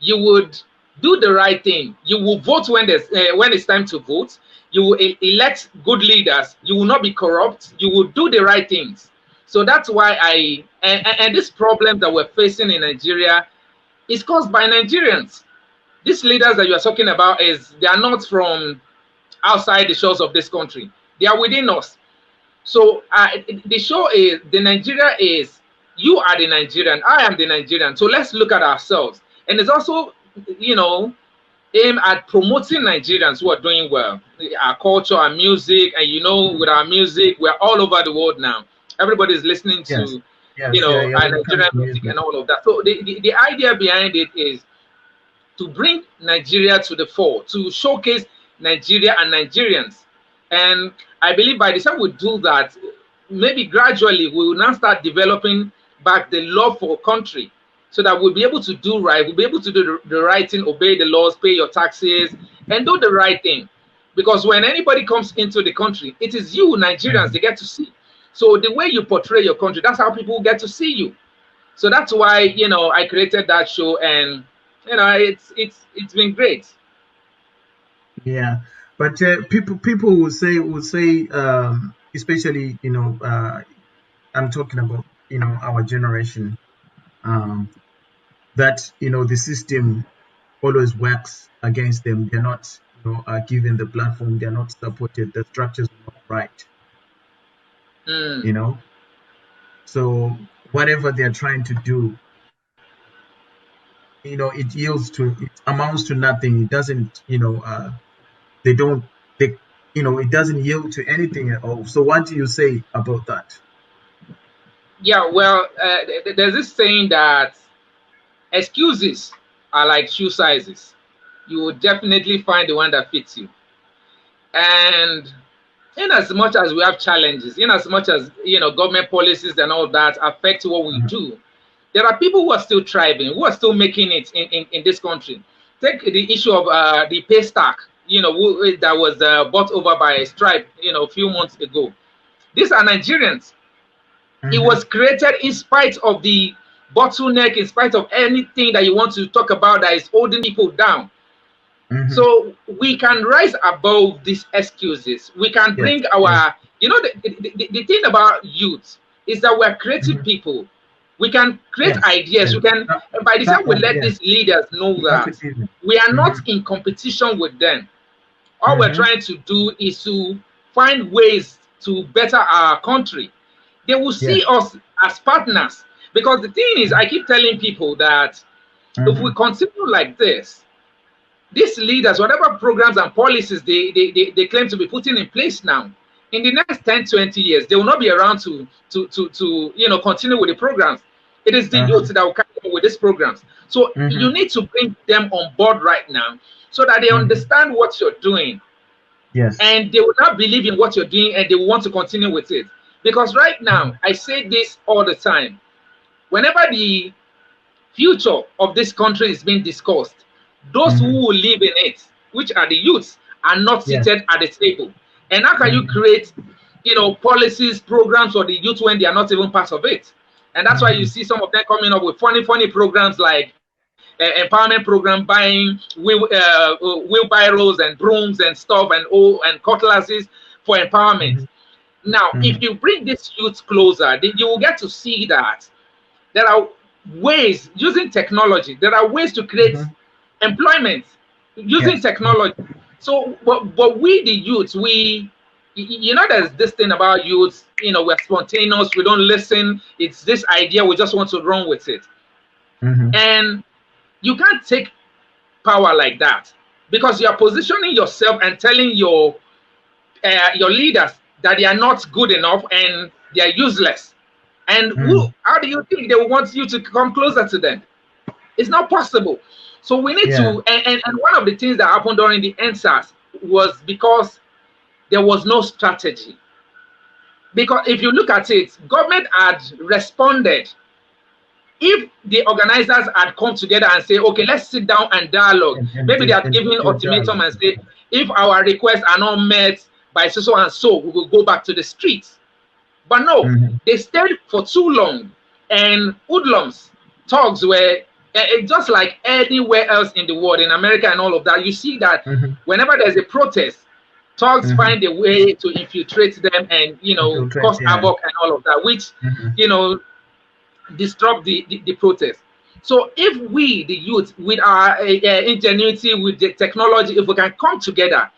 you would do the right thing. You will vote when it's time to vote. You will elect good leaders. You will not be corrupt. You will do the right things. So that's why and this problem that we're facing in Nigeria is caused by Nigerians. These leaders that you are talking about they are not from outside the shores of this country. They are within us. So the show is the Nigeria is you are the Nigerian, I am the Nigerian. So let's look at ourselves. And it's also, you know, aim at promoting Nigerians who are doing well, our culture, our music, and with our music, we're all over the world now. Everybody's listening Yes, to, yes, yeah, yeah. our When it comes Nigerian to music music. and all of that. So the idea behind it is to bring Nigeria to the fore, to showcase Nigeria and Nigerians. And I believe by the time we do that, maybe gradually we will now start developing back the love for country so that we'll be able to do right. We'll be able to do the right thing, obey the laws, pay your taxes, and do the right thing. Because when anybody comes into the country, it is you, Nigerians, Mm-hmm. they get to see. So the way you portray your country, that's how people get to see you. So that's why I created that show, and it's been great. Yeah, but people will say, especially I'm talking about our generation, um, that the system always works against them. They're not given the platform. They're not supported. The structures are not right. Mm. You know, so whatever they're trying to do, it amounts to nothing. It doesn't, they don't, they, it doesn't yield to anything at all. So what do you say about that? Yeah, well, there's this saying that excuses are like shoe sizes. You will definitely find the one that fits you. And in as much as we have challenges, in as much as government policies and all that affect what we Mhm. do, there are people who are still thriving, who are still making it in this country. Take the issue of the pay stack, that was bought over by Stripe, a few months ago. These are Nigerians. It was created in spite of the bottleneck, in spite of anything that you want to talk about that is holding people down. So we can rise above these excuses. We can bring our, you know, the thing about youth is that we're creative people. We can create ideas. We can, and by the time we let these leaders know that we are not in competition with them, all we're trying to do is to find ways to better our country. They will see us as partners. Because the thing is, I keep telling people that if we continue like this, these leaders, whatever programs and policies they claim to be putting in place now, in the next 10, 20 years, they will not be around to you know, continue with the programs. It is the youth that will come up with these programs. So you need to bring them on board right now so that they understand what you're doing. And they will not believe in what you're doing and they will want to continue with it. Because right now, I say this all the time. Whenever the future of this country is being discussed, those who will live in it, which are the youths, are not seated at the table. And how can you create, you know, policies, programs for the youth when they are not even part of it? And that's why you see some of them coming up with funny programs like empowerment program, buying wheelbarrows and brooms and stuff and cutlasses for empowerment. Now, if you bring this youth closer, then you will get to see that there are ways using technology. There are ways to create employment using technology. So, but we the youth, you know, there's this thing about youth. You know, we're spontaneous. We don't listen. It's this idea. We just want to run with it. And you can't take power like that because you are positioning yourself and telling your leaders that they are not good enough and they are useless. And how do you think they want you to come closer to them? It's not possible. So we need to, and one of the things that happened during the NSAS was because there was no strategy. Because if you look at it, government had responded. If the organizers had come together and say, okay, let's sit down and dialogue, maybe they had given ultimatum and say, if our requests are not met by so and so, we will go back to the streets. But no, they stayed for too long, and hoodlums, thugs were just like anywhere else in the world, in America and all of that. You see that whenever there's a protest, thugs find a way to infiltrate them and, you know, cause havoc and all of that, which, you know, disrupt the protest. So if we, the youth, with our ingenuity, with the technology, if we can come togetter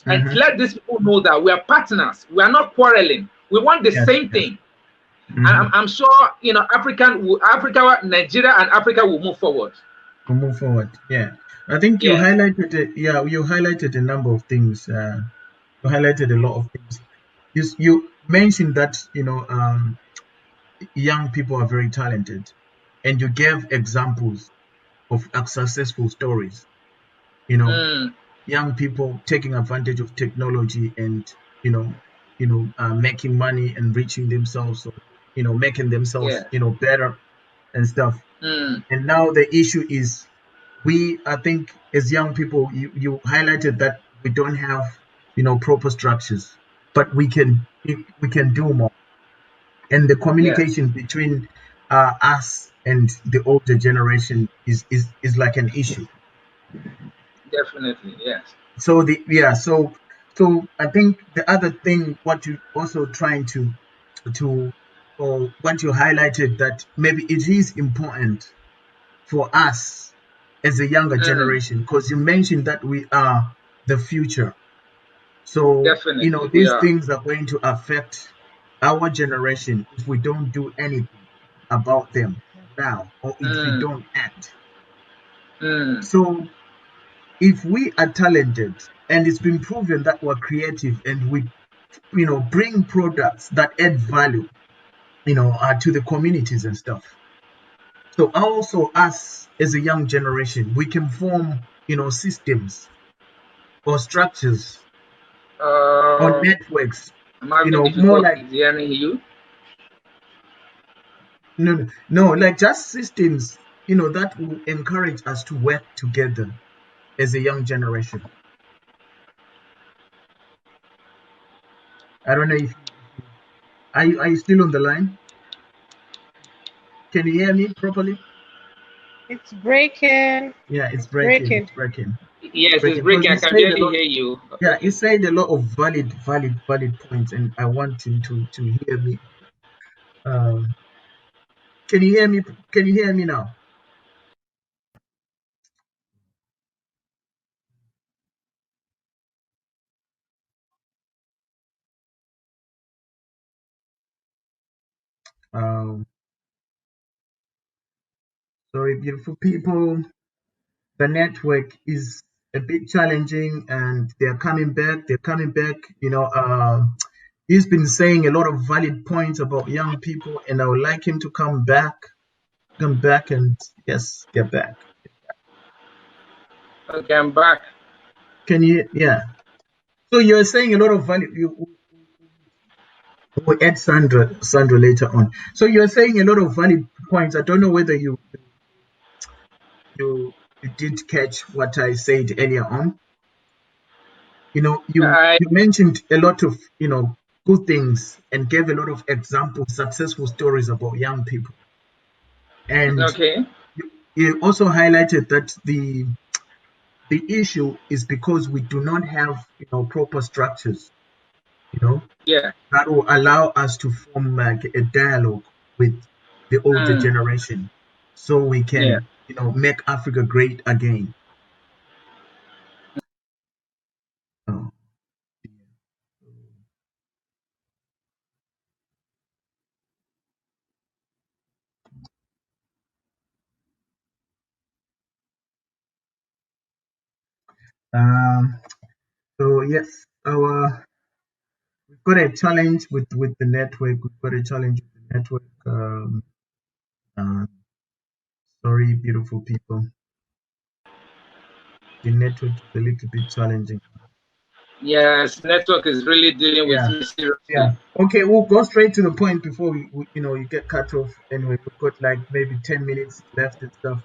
and let these people know that we are partners, we are not quarreling, we want the same thing. And I'm sure, you know, Africa, Nigeria and Africa will move forward. I think you highlighted it. Yeah, you highlighted a number of things. You highlighted a lot of things. You mentioned that, you know, young people are very talented, and you gave examples of successful stories. You know, young people taking advantage of technology and, you know, making money and reaching themselves, or, you know, making themselves, you know, better and stuff. And now the issue is, I think as young people, you highlighted that we don't have, you know, proper structures, but we can do more. And the communication between us and the older generation is like an issue. Definitely, yes. So so I think the other thing, what you also trying to or what you highlighted, that maybe it is important for us as a younger generation, because you mentioned that we are the future. So Definitely, you know, these things are going to affect our generation if we don't do anything about them now, or if we don't act. So if we are talented and it's been proven that we're creative and we, you know, bring products that add value, you know, to the communities and stuff. So also us as a young generation, we can form, you know, systems or structures or networks, you know, more like hearing you. No, like just systems, you know, that will encourage us to work together as a young generation. I don't know if are you still on the line? Can you hear me properly? It's breaking. Yeah, it's It's breaking. breaking. It's breaking. Yes, it's Because breaking. he I can said a barely lot. hear you. Yeah, he said a lot of valid points, and I want him to hear me. Um, can you hear me? Can you hear me now? Um, Sorry, beautiful people. The network is a bit challenging, and they're coming back. They're coming back. He's been saying a lot of valid points about young people, and I would like him to come back. Come back, and yes, get back. Okay, I'm back. Can you? Yeah. So you're saying a lot of valid. We'll add Sandra later on. So you're saying a lot of valid points. I don't know whether you did catch what I said earlier on. I You mentioned a lot of good things and gave a lot of examples, successful stories about young people, and okay. you also highlighted that the issue is because we do not have proper structures, you know, Yeah. that will allow us to form like a dialogue with the older Mm, generation, so we yeah. can make Africa great again. Oh, um, so yes, our we've got a challenge with the network. We've got a challenge with the network. Uh, Sorry, beautiful people. The network is a little bit challenging. Yes, network is really dealing with Yeah, me seriously. yeah. Okay, we'll go straight to the point before you get cut off. Anyway, we've got like maybe 10 minutes left and stuff.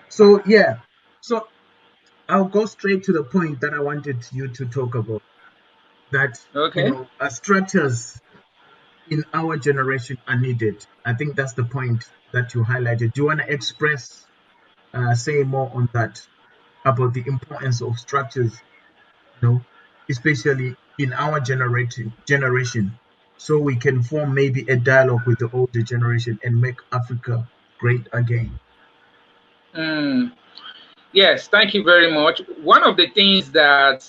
So yeah, so I'll go straight to the point that I wanted you to talk about. That Okay. structures in our generation are needed. I think that's the point that you highlighted. Do you want to say more on that about the importance of structures, especially in our generation, so we can form maybe a dialogue with the older generation and make Africa great again. Mm, yes, thank you very much. One of the things that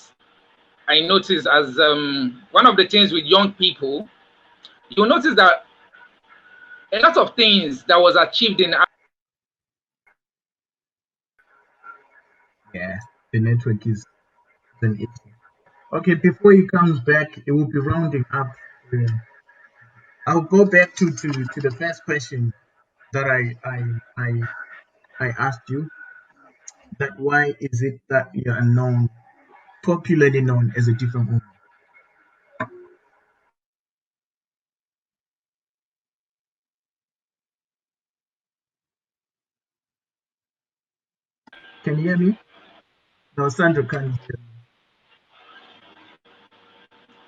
I notice as one of the things with young people, you'll notice that a lot of things that was achieved in Yeah, the network is an issue. Okay, before he comes back, it will be rounding up. uh, I'll go back to the first question that I asked you, that why is it that you are popularly known as a different woman? Can you hear me? No, Sandra can't hear me.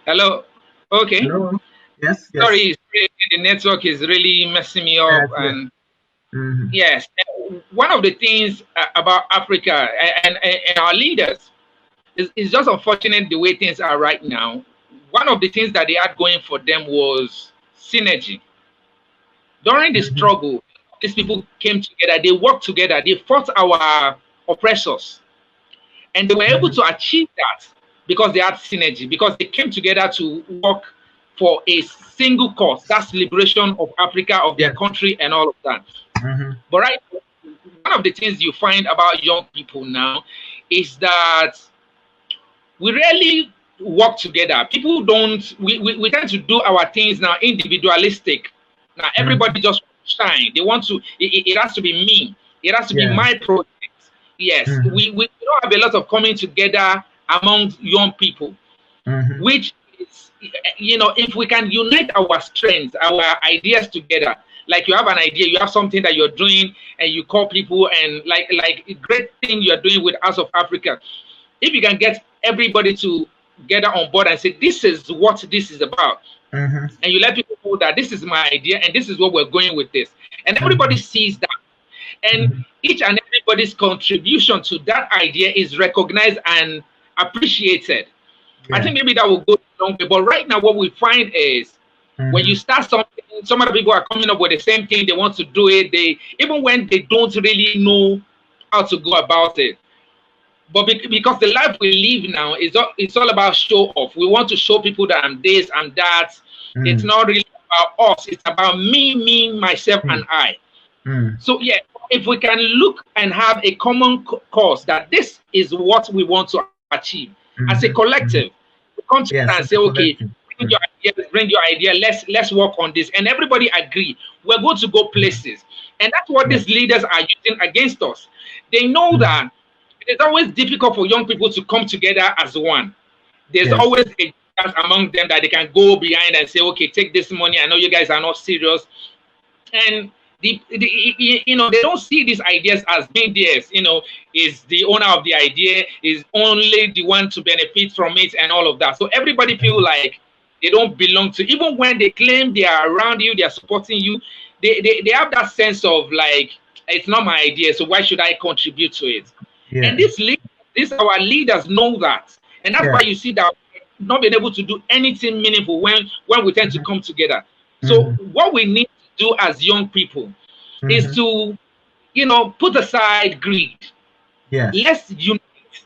hello. Okay. Hello? Yes, yes, Sorry, the network is really messing me up. yes, yes. And Hmm. yes, one of the things about Africa and our leaders is just unfortunate the way things are right now. One of the things that they had going for them was synergy. During the Hmm. struggle, these people came together, they worked together, they fought our oppressors, and they were able Hmm. to achieve that because they had synergy, because they came together to work for a single cause, that's liberation of Africa, of their Yes. country, and all of that. Hmm. But right, one of the things you find about young people now is that we rarely work together. People don't, we tend to do our things now individualistic. Now Hmm. everybody just shine. They want to, it has to be me. It has to be Yeah. my project. Yes, Hmm. we don't have a lot of coming together among young people, Hmm. which is, if we can unite our strengths, our ideas together, like you have an idea, you have something that you're doing, and you call people, and like a great thing you're doing with House of Africa, if you can get everybody to gather on board and say, this is what this is about. Mm-hmm. And you let people know that this is my idea and this is what we're going with this. And everybody sees that. And each and everybody's contribution to that idea is recognized and appreciated. Yeah. I think maybe that will go a long way. But right now, what we find is when you start something, some other people are coming up with the same thing. They want to do it. Even when they don't really know how to go about it. But because the life we live now it's all about show off. We want to show people that I'm this, I'm that. It's not really about us. It's about me, myself, and I. So yeah, if we can look and have a common cause that this is what we want to achieve as a collective, we come together and say, okay, bring your idea. Let's work on this, and everybody agree. We're going to go places, and that's what these leaders are using against us. They know that it is always difficult for young people to come together as one. There's always a chance among them that they can go behind and say, okay, take this money. I know you guys are not serious. And they don't see these ideas as being theirs. Is the owner of the idea, is only the one to benefit from it and all of that. So everybody feel like they don't belong to, even when they claim they are around you, they are supporting you, they have that sense of like, it's not my idea, so why should I contribute to it? Yeah. And these our leaders know that, and that's why you see that we've not been able to do anything meaningful when we tend to come together. So what we need to do as young people is to, put aside greed. Yeah.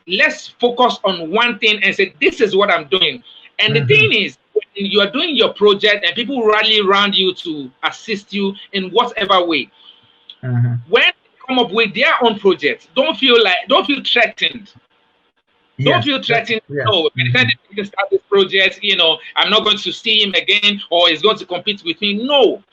Let's focus on one thing and say, this is what I'm doing. And the thing is, when you are doing your project and people rally around you to assist you in whatever way, when come up with their own projects, don't feel threatened. Don't feel threatened. No, by the time they start this project, I'm not going to see him again, or he's going to compete with me. No,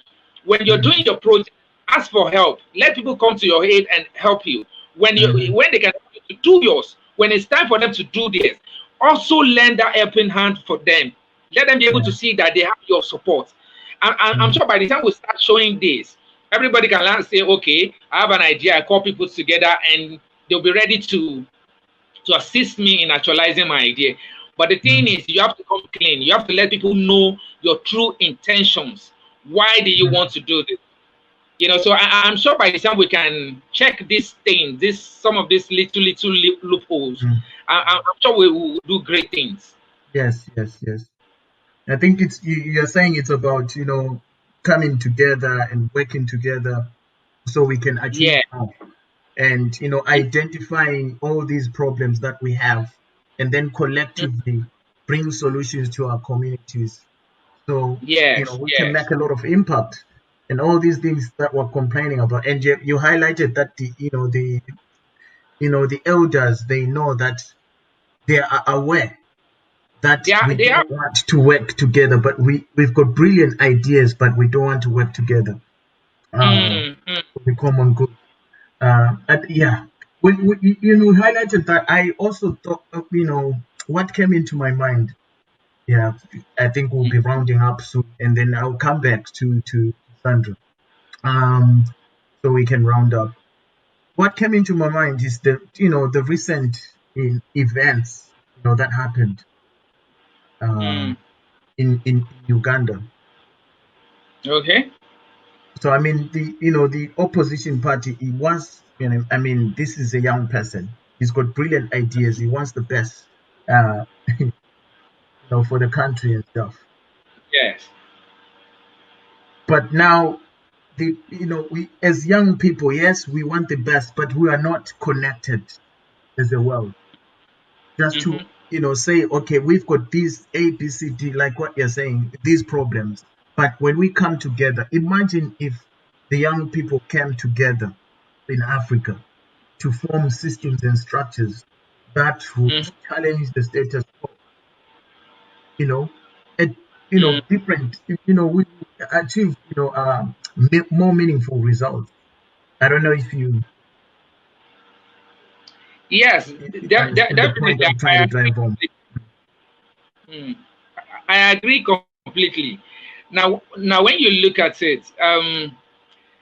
when you're doing your project, ask for help. Let people come to your aid and help you. When they can help you to do yours, when it's time for them to do this, also lend that helping hand for them. Let them be able to see that they have your support. I'm sure by the time we start showing this, everybody can learn, say, okay, I have an idea. I call people together and they'll be ready to assist me in actualizing my idea. But the thing is, you have to come clean. You have to let people know your true intentions. Why do you want to do this? So I'm sure by the time we can check this thing, some of these little loopholes, I'm sure we will do great things. Yes. I think you're saying it's about, coming together and working together so we can achieve and identifying all these problems that we have and then collectively bring solutions to our communities, so we can make a lot of impact. And all these things that we're complaining about, and you highlighted that the elders, they know that they are aware that we don't want to work together, but we've got brilliant ideas, but we don't want to work together for the common good. When you highlighted that, I also thought, what came into my mind. Yeah, I think we'll be rounding up soon, and then I'll come back to Sandra, so we can round up. What came into my mind is the recent events that happened in Uganda. Okay. So I mean, the opposition party, this is a young person. He's got brilliant ideas. He wants the best, for the country and stuff. Yes. But now, we as young people, yes, we want the best, but we are not connected as a world. Just to say, okay, we've got these A, B, C, D, like what you're saying, these problems. But when we come together, imagine if the young people came together in Africa to form systems and structures that would challenge the status quo. Different. We achieve more meaningful results. I don't know if you. Yes, definitely. I agree completely. Now, when you look at it,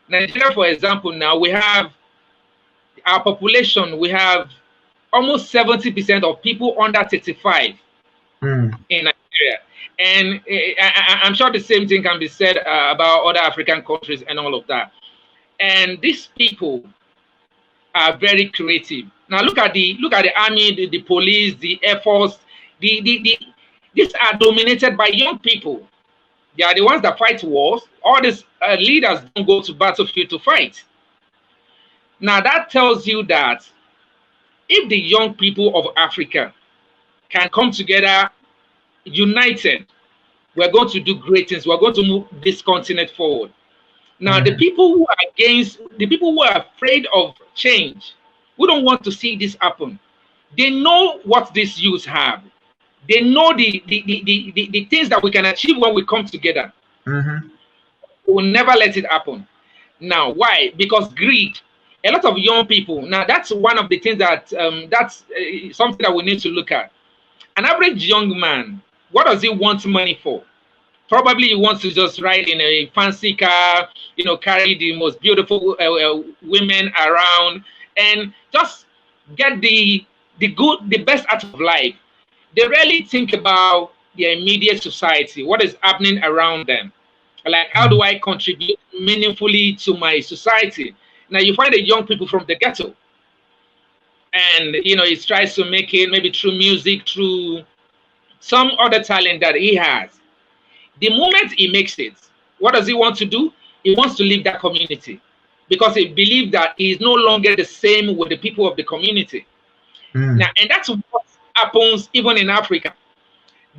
Nigeria, for example, now we have our population. We have almost 70% of people under 35 in Nigeria. And I'm sure the same thing can be said about other African countries and all of that. And these people are very creative. Now look at the army, the police, the air force. These are dominated by young people. They are the ones that fight wars. All these leaders don't go to battlefield to fight. Now that tells you that if the young people of Africa can come together united, we're going to do great things. We're going to move this continent forward. Now, the people who are against, the people who are afraid of change, who don't want to see this happen, they know what these youths have. They know the things that we can achieve when we come together. We will never let it happen. Now, why? Because greed. A lot of young people. Now, that's one of the things that that's something that we need to look at. An average young man, what does he want money for? Probably he wants to just ride in a fancy car, carry the most beautiful women around, and just get the best out of life. They rarely think about their immediate society, what is happening around them. Like, how do I contribute meaningfully to my society? Now, you find the young people from the ghetto, and he tries to make it maybe through music, through some other talent that he has. The moment he makes it, what does he want to do? He wants to leave that community because he believes that he is no longer the same with the people of the community. Now, and that's what happens even in Africa.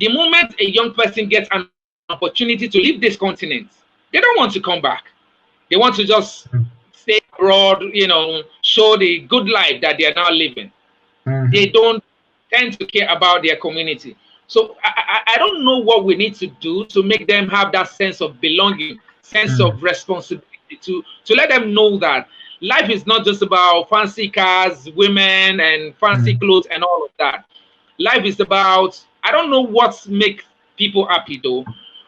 The moment a young person gets an opportunity to leave this continent, they don't want to come back. They want to just stay abroad, show the good life that they are now living. They don't tend to care about their community. So I don't know what we need to do to make them have that sense of belonging, sense of responsibility, to let them know that life is not just about fancy cars, women, and fancy clothes and all of that. Life is about, I don't know what makes people happy though,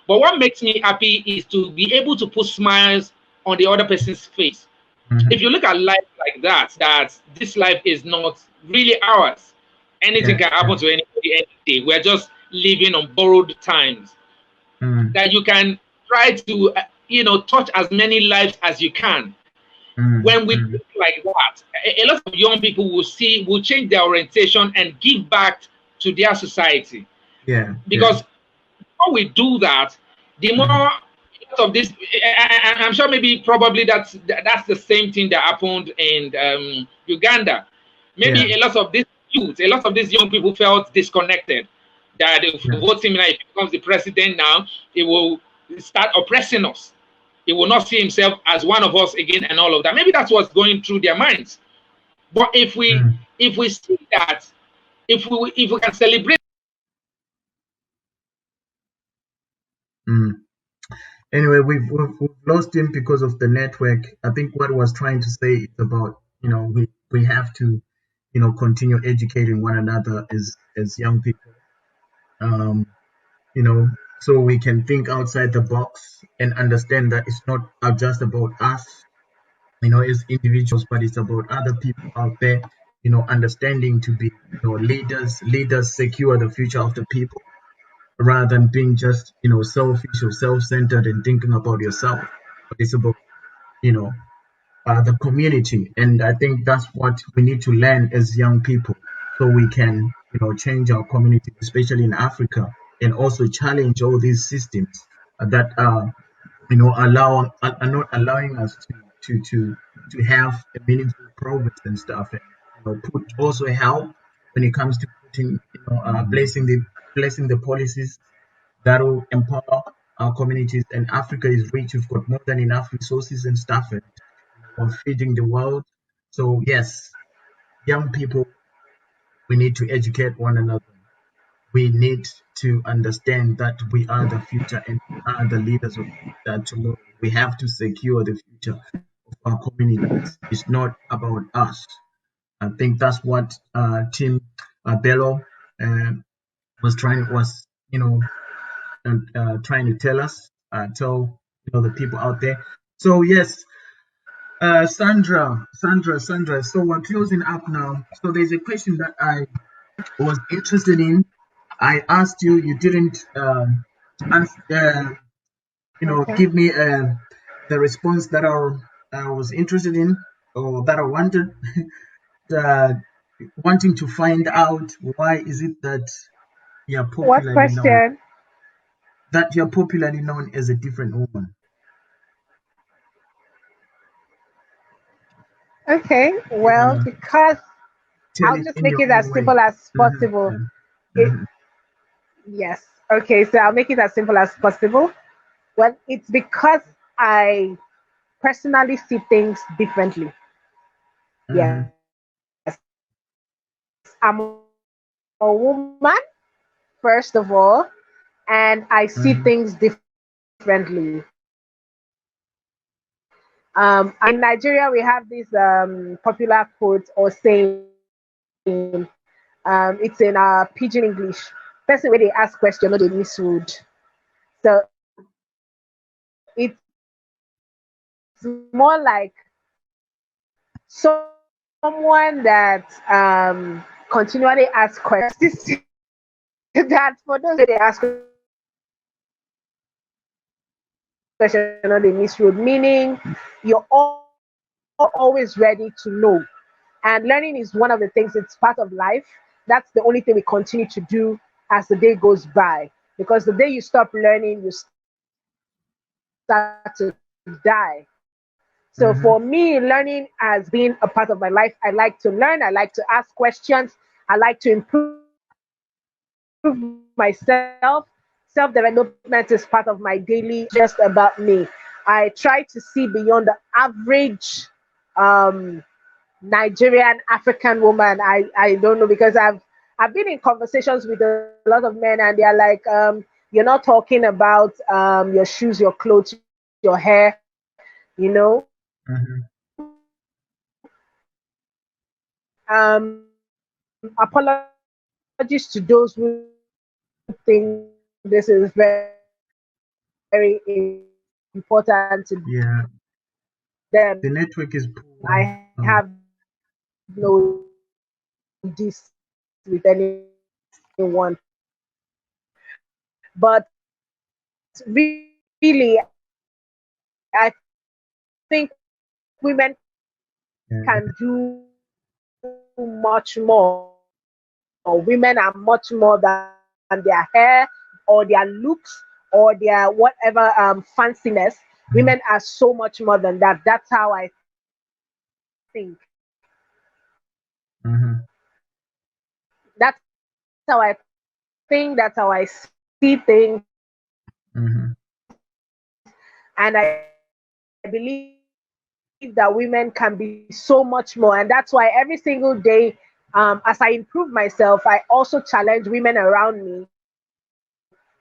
but what makes me happy is to be able to put smiles on the other person's face. If you look at life like that this life is not really ours. Anything can happen to anybody any day. We're just living on borrowed times. That you can try to, touch as many lives as you can. When we think like that, a lot of young people will change their orientation and give back to their society. Because when we do that, the more of this, I'm sure probably that's the same thing that happened in Uganda. Maybe a lot of this youth, a lot of these young people felt disconnected. That if we vote him now, if he becomes the president now, he will start oppressing us. He will not see himself as one of us again, and all of that. Maybe that's what's going through their minds. But if we see that, if we can celebrate. Anyway, we've lost him because of the network. I think what he was trying to say is about, we have to, continue educating one another as young people, so we can think outside the box and understand that it's not just about us, as individuals, but it's about other people out there, understanding to be, leaders secure the future of the people, rather than being just, selfish or self-centered and thinking about yourself. But it's about, the community. And I think that's what we need to learn as young people, so we can, change our community, especially in Africa, and also challenge all these systems that are, are not allowing us to have a meaningful progress and stuff. And put also help when it comes to putting, blessing the policies that will empower our communities. And Africa is rich; we've got more than enough resources and stuff, and we're feeding the world. So yes, young people, we need to educate one another. We need to understand that we are the future and we are the leaders of tomorrow. We have to secure the future of our communities. It's not about us. I think that's what Tim Bello was trying to tell us, tell the people out there. So yes, Sandra. So we're closing up now. So there's a question that I was interested in. I asked you, you didn't Okay. give me the response that I was interested in or that I wanted. uh, Wanting to find out why is it that you're What popularly known question? as a different woman. Okay. You Well, wanna because tell I'll it just in make your it own as way. simple as Mhm, possible. mhm, It, mhm, yes. Okay. So I'll make it as simple as possible. Well, it's because I personally see things differently. mhm, Yes. I'm a woman, first of all, and I see mhm, things differently. In Nigeria, we have this popular quote or saying, it's in pidgin English. Person where they ask question, no, they misread. So it's more like someone that continually asks questions. That for those that they ask question or they misread, meaning you're always ready to know. And learning is one of the things, it's part of life. That's the only thing we continue to do as the day goes by. Because the day you stop learning, you start to die. So for me, learning has been mhm, a part of my life. I like to learn, I like to ask questions, I like to improve myself. Self development is part of my daily just about me. I try to see beyond the average um Nigerian African woman. I don't know because I've been in conversations with a lot of men and they're like, you're not talking about your shoes, your clothes, your hair, mhm. Apologies to those who think this is very important to them. I have no Yeah, this the with network is poor. anyone, but really, I think women Yeah. can do much more. Women are much more than their hair or their looks or their whatever fanciness. Women are so much more than that. That's how I think. Mhm, That's how I think. That's how I see things. mhm, And I believe that women can be so much more. And that's why every single day, as I improve myself, I also challenge women around me,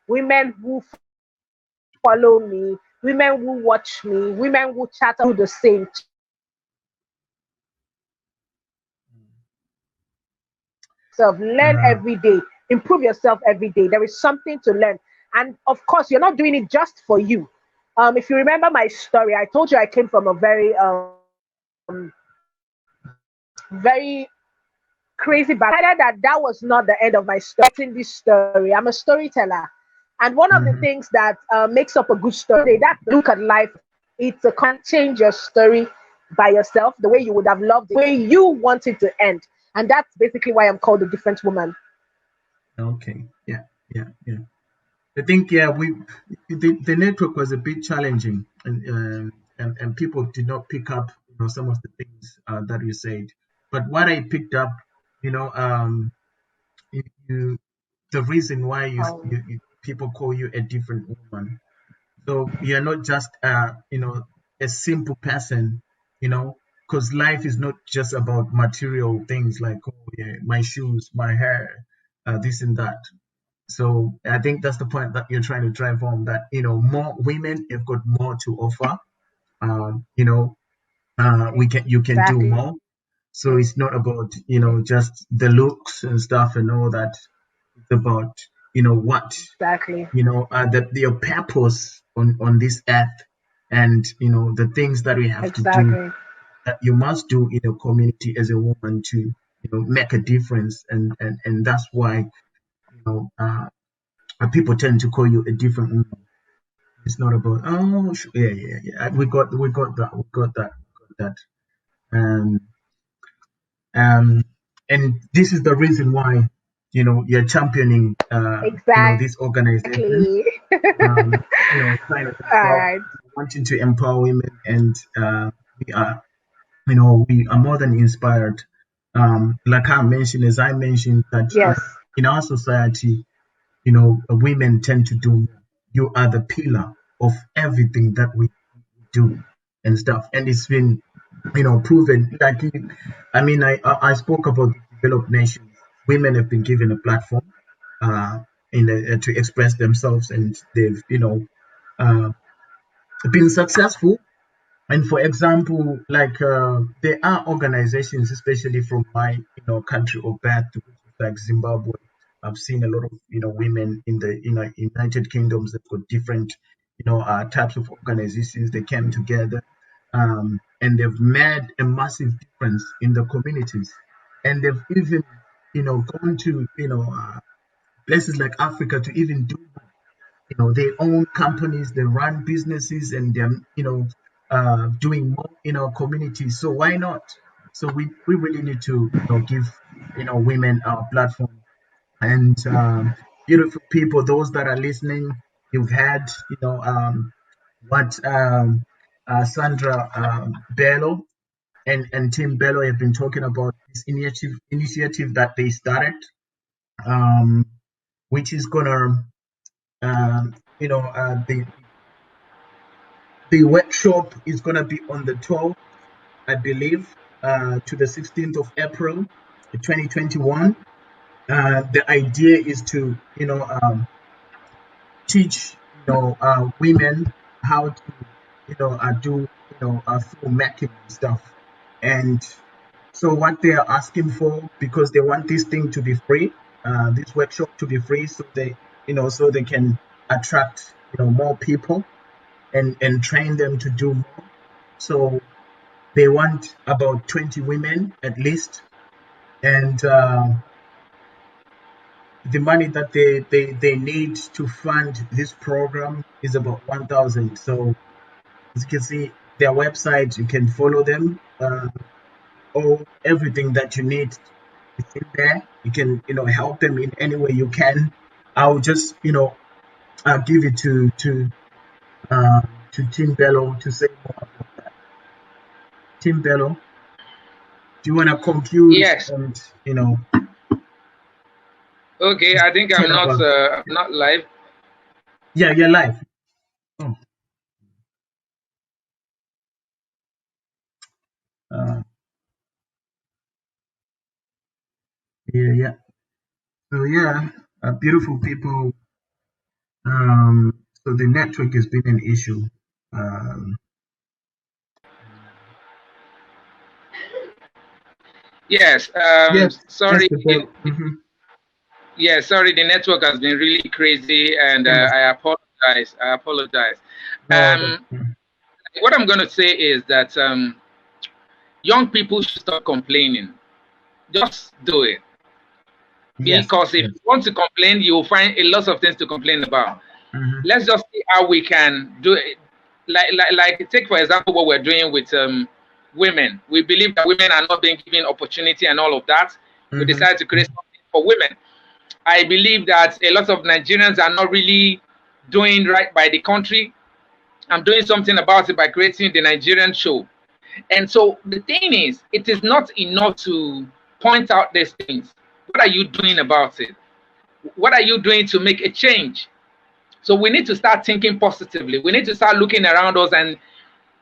women who follow me, women who watch me, women who chat about me to do the same, to learn every uh, day, improve yourself every day. There is something to learn. And of course, you're not doing it just for you. If you remember my story, I told you I came from a very crazy background. I decided that that was not the end of my story. In this story, I'm a storyteller. And one of the mhm. things that makes up a good story, that's the look at life. It's a change your story by yourself, the way you would have loved it, the way you want it to end. And that's basically why I'm called a different woman. Okay. Yeah, yeah, yeah. I think yeah, the network was a bit challenging, and people did not pick up some of the things that you said. But what I picked up, you know, you, you the reason why people call you a different woman. So you're not just a simple person, because life is not just about material things like oh yeah, my shoes, my hair, this and that. So I think that's the point that you're trying to drive home that more women have got more to offer. Um, you know, we can you can do Exactly. more. So it's not about just the looks and stuff and all that. It's about what Exactly. that your purpose on this earth, and the things that we have to do, Exactly. that you must do in a community as a woman to make a difference, and that's why people tend to call you a different woman. It's not about yeah. We got that. Um, and this is the reason why you're championing this organization. Exactly. Kind of All right. wanting to empower women, and we are we are more than inspired. Like as I mentioned that Yes. in our society, women tend to do more. You are the pillar of everything that we do and stuff, and it's been proven. Like, I spoke about the developed nations. Women have been given a platform uh, to express themselves, and they've uh, been successful. And for example, like there are organizations, especially from my country of birth, which is like Zimbabwe. I've seen a lot of women in the United Kingdoms that got different types of organizations. They came together, and they've made a massive difference in the communities. And they've even gone to places like Africa to even do more. They own companies, they run businesses, and they're doing more in our communities. So why not? So we really need to give women our platform. And beautiful people, those that are listening, you've had what Sandra Bello and Tim Bello have been talking about, this initiative that they started, um, which is gonna um, you know the workshop is gonna be on the 12th, I believe, to the 16th of April 2021. The idea is to teach women how to do filmmaking and stuff. And so what they are asking for, because they want this thing to be free, this workshop to be free, so they can attract more people and train them to do more. So they want about 20 women at least, and the money that they need to fund this program is about 1,000. So as you can see, their website, you can follow them. Everything that you need is in there. You can help them in any way you can. I'll just I'll give it to Tim Bello to say more about that. Tim Bello, do you want to conclude Yes. and Okay. I think tell about? I'm not live. Yeah, you're live. Oh, uh, yeah. So yeah, beautiful people. So the network has been an issue. Um, Yes. yes, Sorry. just about. Mhm. Yeah. Sorry. The network has been really crazy, and Yeah. I apologize. I apologize. No. Um, what I'm going to say is that young people should stop complaining. Just do it. Yes. Because if Yes. you want to complain, you will find a lot of things to complain about. Hmm. Let's just see how we can do it. Like take for example what we're doing with women. We believe that women are not being given opportunity and all of that. We Hmm. decided to create something for women. I believe that a lot of Nigerians are not really doing right by the country. I'm doing something about it by creating the Nigerian show. And so the thing is, it is not enough to point out these things. What are you doing about it? What are you doing to make a change? So we need to start thinking positively. We need to start looking around us and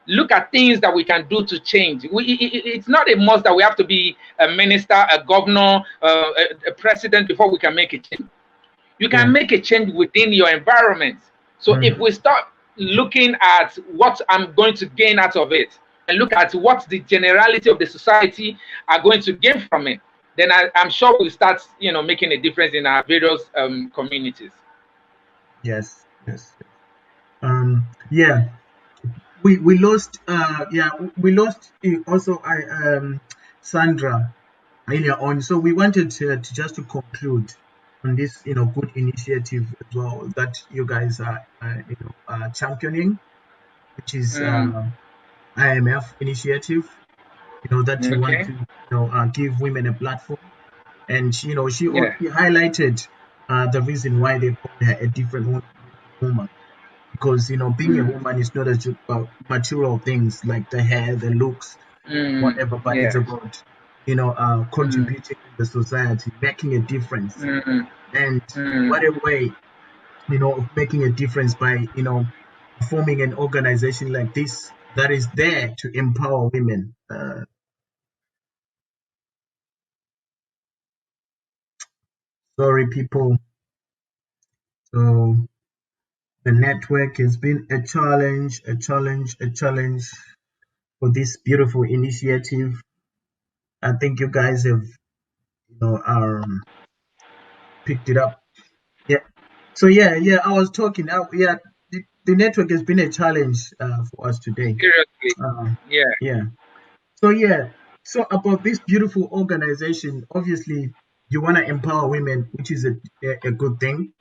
look at things that we can do to change. It's not a must that we have to be a minister, a governor, a president before we can make a change. You can Yeah. make a change within your environment. So if Hmm. we start looking at what I'm going to gain out of it and look at what the generality of the society are going to gain from it, then I'm sure we'll start, making a difference in our various communities. Yes. Yes. Yeah. We lost. Yeah. We lost. Also, Sandra earlier on. So we wanted to just to conclude. on this, good initiative as well that you guys are, championing, which is IMF initiative. That you want Okay. to, give women a platform, and she Yeah. highlighted the reason why they call her a different woman, because being a woman is not just about material things like the hair, the looks, whatever, but it's Yes. about contributing to the society, making a difference. And what a way, of making a difference by, forming an organization like this that is there to empower women. Sorry, people. So the network has been a challenge, for this beautiful initiative. I think you guys have, picked it up. Yeah. So yeah, I was talking. Yeah, the network has been a challenge for us today. Seriously. Uh, Yeah. yeah. So yeah. So about this beautiful organization, obviously you want to empower women, which is a good thing.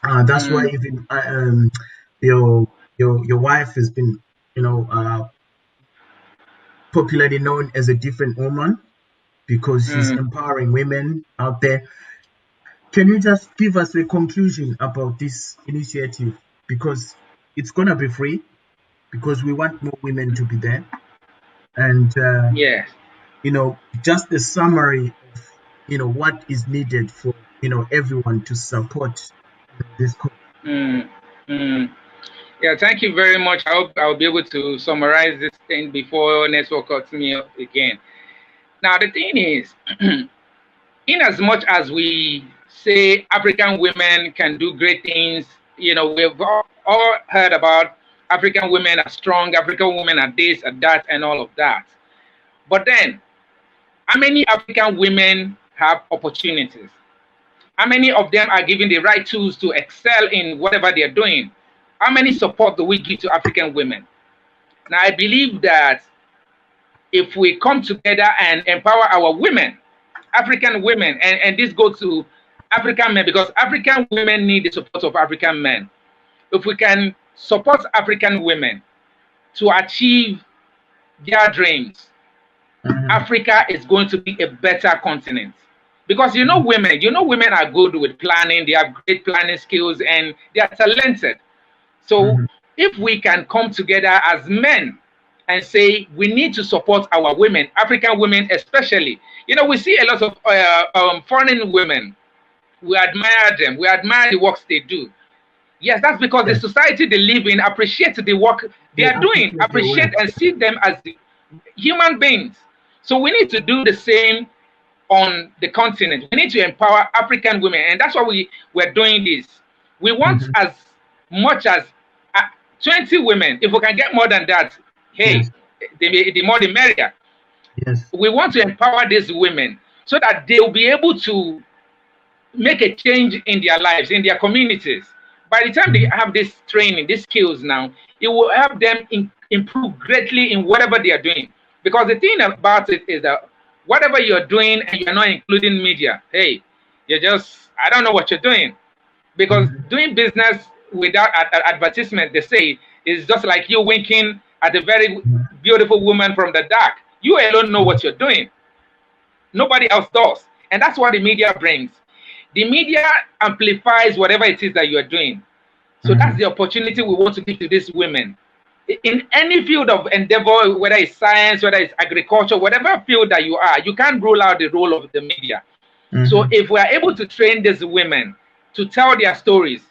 That's why even your wife has been, popularly known as a different woman, because she's empowering women out there. Can you just give us a conclusion about this initiative? Because it's gonna be free, because we want more women to be there, and Yes. just a summary of what is needed for everyone to support this cause. Mm, mm. Yeah, thank you very much. I hope I'll be able to summarize this thing before network cuts me off again. Now, the thing is, in as much as we say African women can do great things, we've all heard about African women are strong, African women are this, are that, and all of that. But then, how many African women have opportunities? How many of them are given the right tools to excel in whatever they're doing? How many support do we give to African women? Now, I believe that if we come together and empower our women, African women, and this goes to African men, because African women need the support of African men. If we can support African women to achieve their dreams, Mhm, Africa is going to be a better continent. Because women are good with planning, they have great planning skills, and they are talented. So mhm, if we can come together as men and say we need to support our women, African women especially, we see a lot of foreign women. We admire them. We admire the works they do. Yes, that's because the yes, society they live in appreciates the work they they are doing, appreciate their appreciate work. and see them as human beings. So we need to do the same on the continent. We need to empower African women, and that's why we're doing this. We want Mhm, as much as 20 women. If we can get more than that, hey, yes, the more the merrier. yes. We want to empower these women so that they will be able to make a change in their lives, in their communities. By the time they Mhm, have this training, these skills now, it will help them improve greatly in whatever they are doing. Because the thing about it is that whatever you're doing and you're not including media, hey, I don't know what you're doing. Because mhm, doing business without advertisement, they say, is just like you winking at a very mhm, beautiful woman from the dark. You alone know mhm, what you're doing. Nobody else does. And that's what the media brings. The media amplifies whatever it is that you're doing. So that's mhm. the opportunity we want to give to these women. In any field of endeavor, whether it's science, whether it's agriculture, whatever field that you are, you can't rule out the role of the media. So Mhm. if we are able to train these women to tell their stories,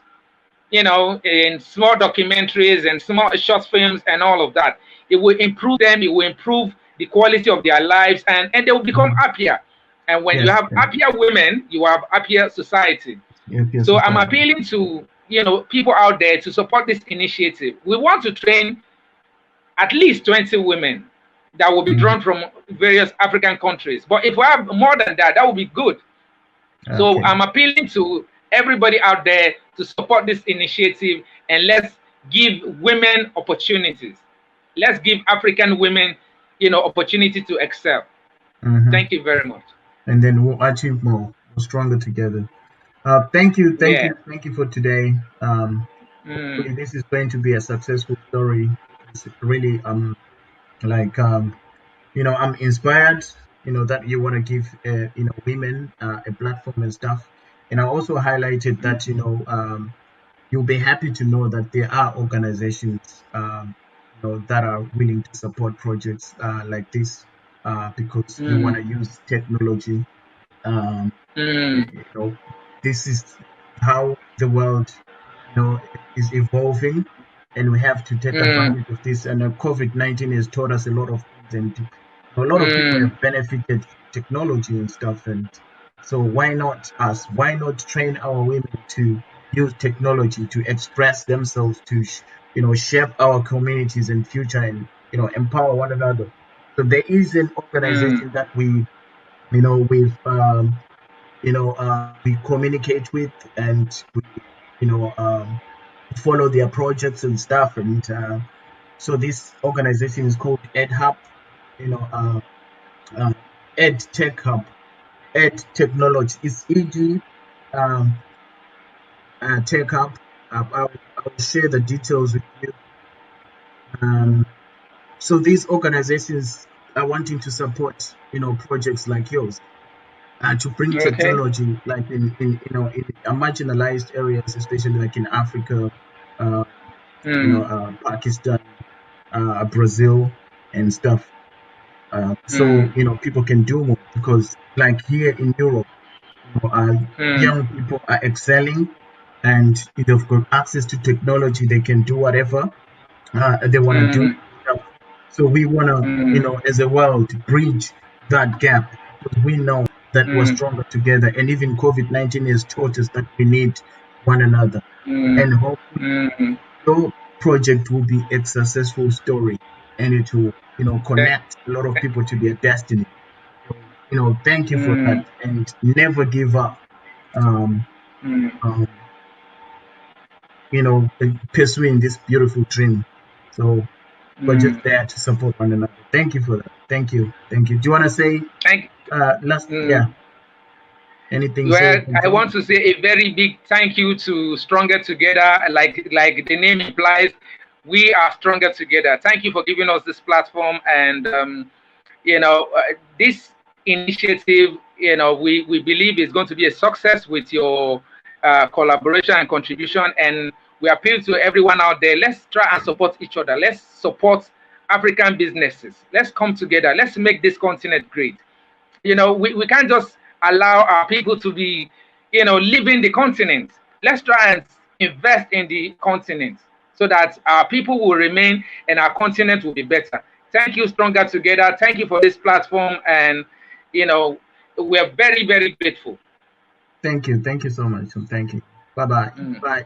in small documentaries and small short films and all of that, it will improve them, it will improve the quality of their lives, and they will become Mhm. happier. And when you Yes, have yes. happier women, you have happier society. European So I'm society. appealing to people out there to support this initiative. We want to train at least 20 women that will be Mhm. drawn from various African countries. But if we have more than that, that would be good. So Okay. I'm appealing to everybody out there to support this initiative, and let's give women opportunities. Let's give African women, opportunity to excel. Mhm. Thank you very much. And then we'll achieve more, stronger together. Thank you, Yeah. thank you for today. Hopefully this is going to be a successful story. It's really like I'm inspired. That you want to give women a platform and stuff. And I also highlighted that you'll be happy to know that there are organizations that are willing to support projects like this because we want to use technology. Um, you know, this is how the world, is evolving, and we have to take advantage of this. And COVID-19 has taught us a lot of things, and a lot of people have benefited from technology and stuff. And so why not us? Why not train our women to use technology to express themselves, to shape our communities and future, and empower one another. So there is an organization that we've we communicate with, and we you know follow their projects and stuff. And so this organization is called EdHub, you know Ed Tech Hub. Ed Technology is ED Tech Hub. I'll share the details with you. So these organizations are wanting to support projects like yours, to bring Okay. technology, like in marginalized areas, especially like in Africa, Pakistan, Brazil, and stuff. So people can do more, because like here in Europe, young people are excelling, and they've got access to technology. They can do whatever they want to do. So we want to, as a world, bridge that gap, because we know that we're stronger together. And even COVID-19 has taught us that we need one another. And hopefully your project will be a successful story, and it will, connect a lot of people to their destiny. So, thank you for that, and never give up. Um, um, pursuing this beautiful dream. So we're just there to support one another. Thank you for that. Thank you. Thank you. Do you want to say Thank. last? Mm. Yeah. Anything Well, say in I close? want to say a very big thank you to Stronger Together. Like the name implies, we are stronger together. Thank you for giving us this platform, and this initiative, we believe is going to be a success with your collaboration and contribution. And we appeal to everyone out there. Let's try and support each other. Let's support African businesses. Let's come together. Let's make this continent great. We can't just allow our people to be, leaving the continent. Let's try and invest in the continent so that our people will remain and our continent will be better. Thank you, Stronger Together. Thank you for this platform. And, we're very, very grateful. Thank you. Thank you so much. Thank you. Bye-bye. Bye. All right.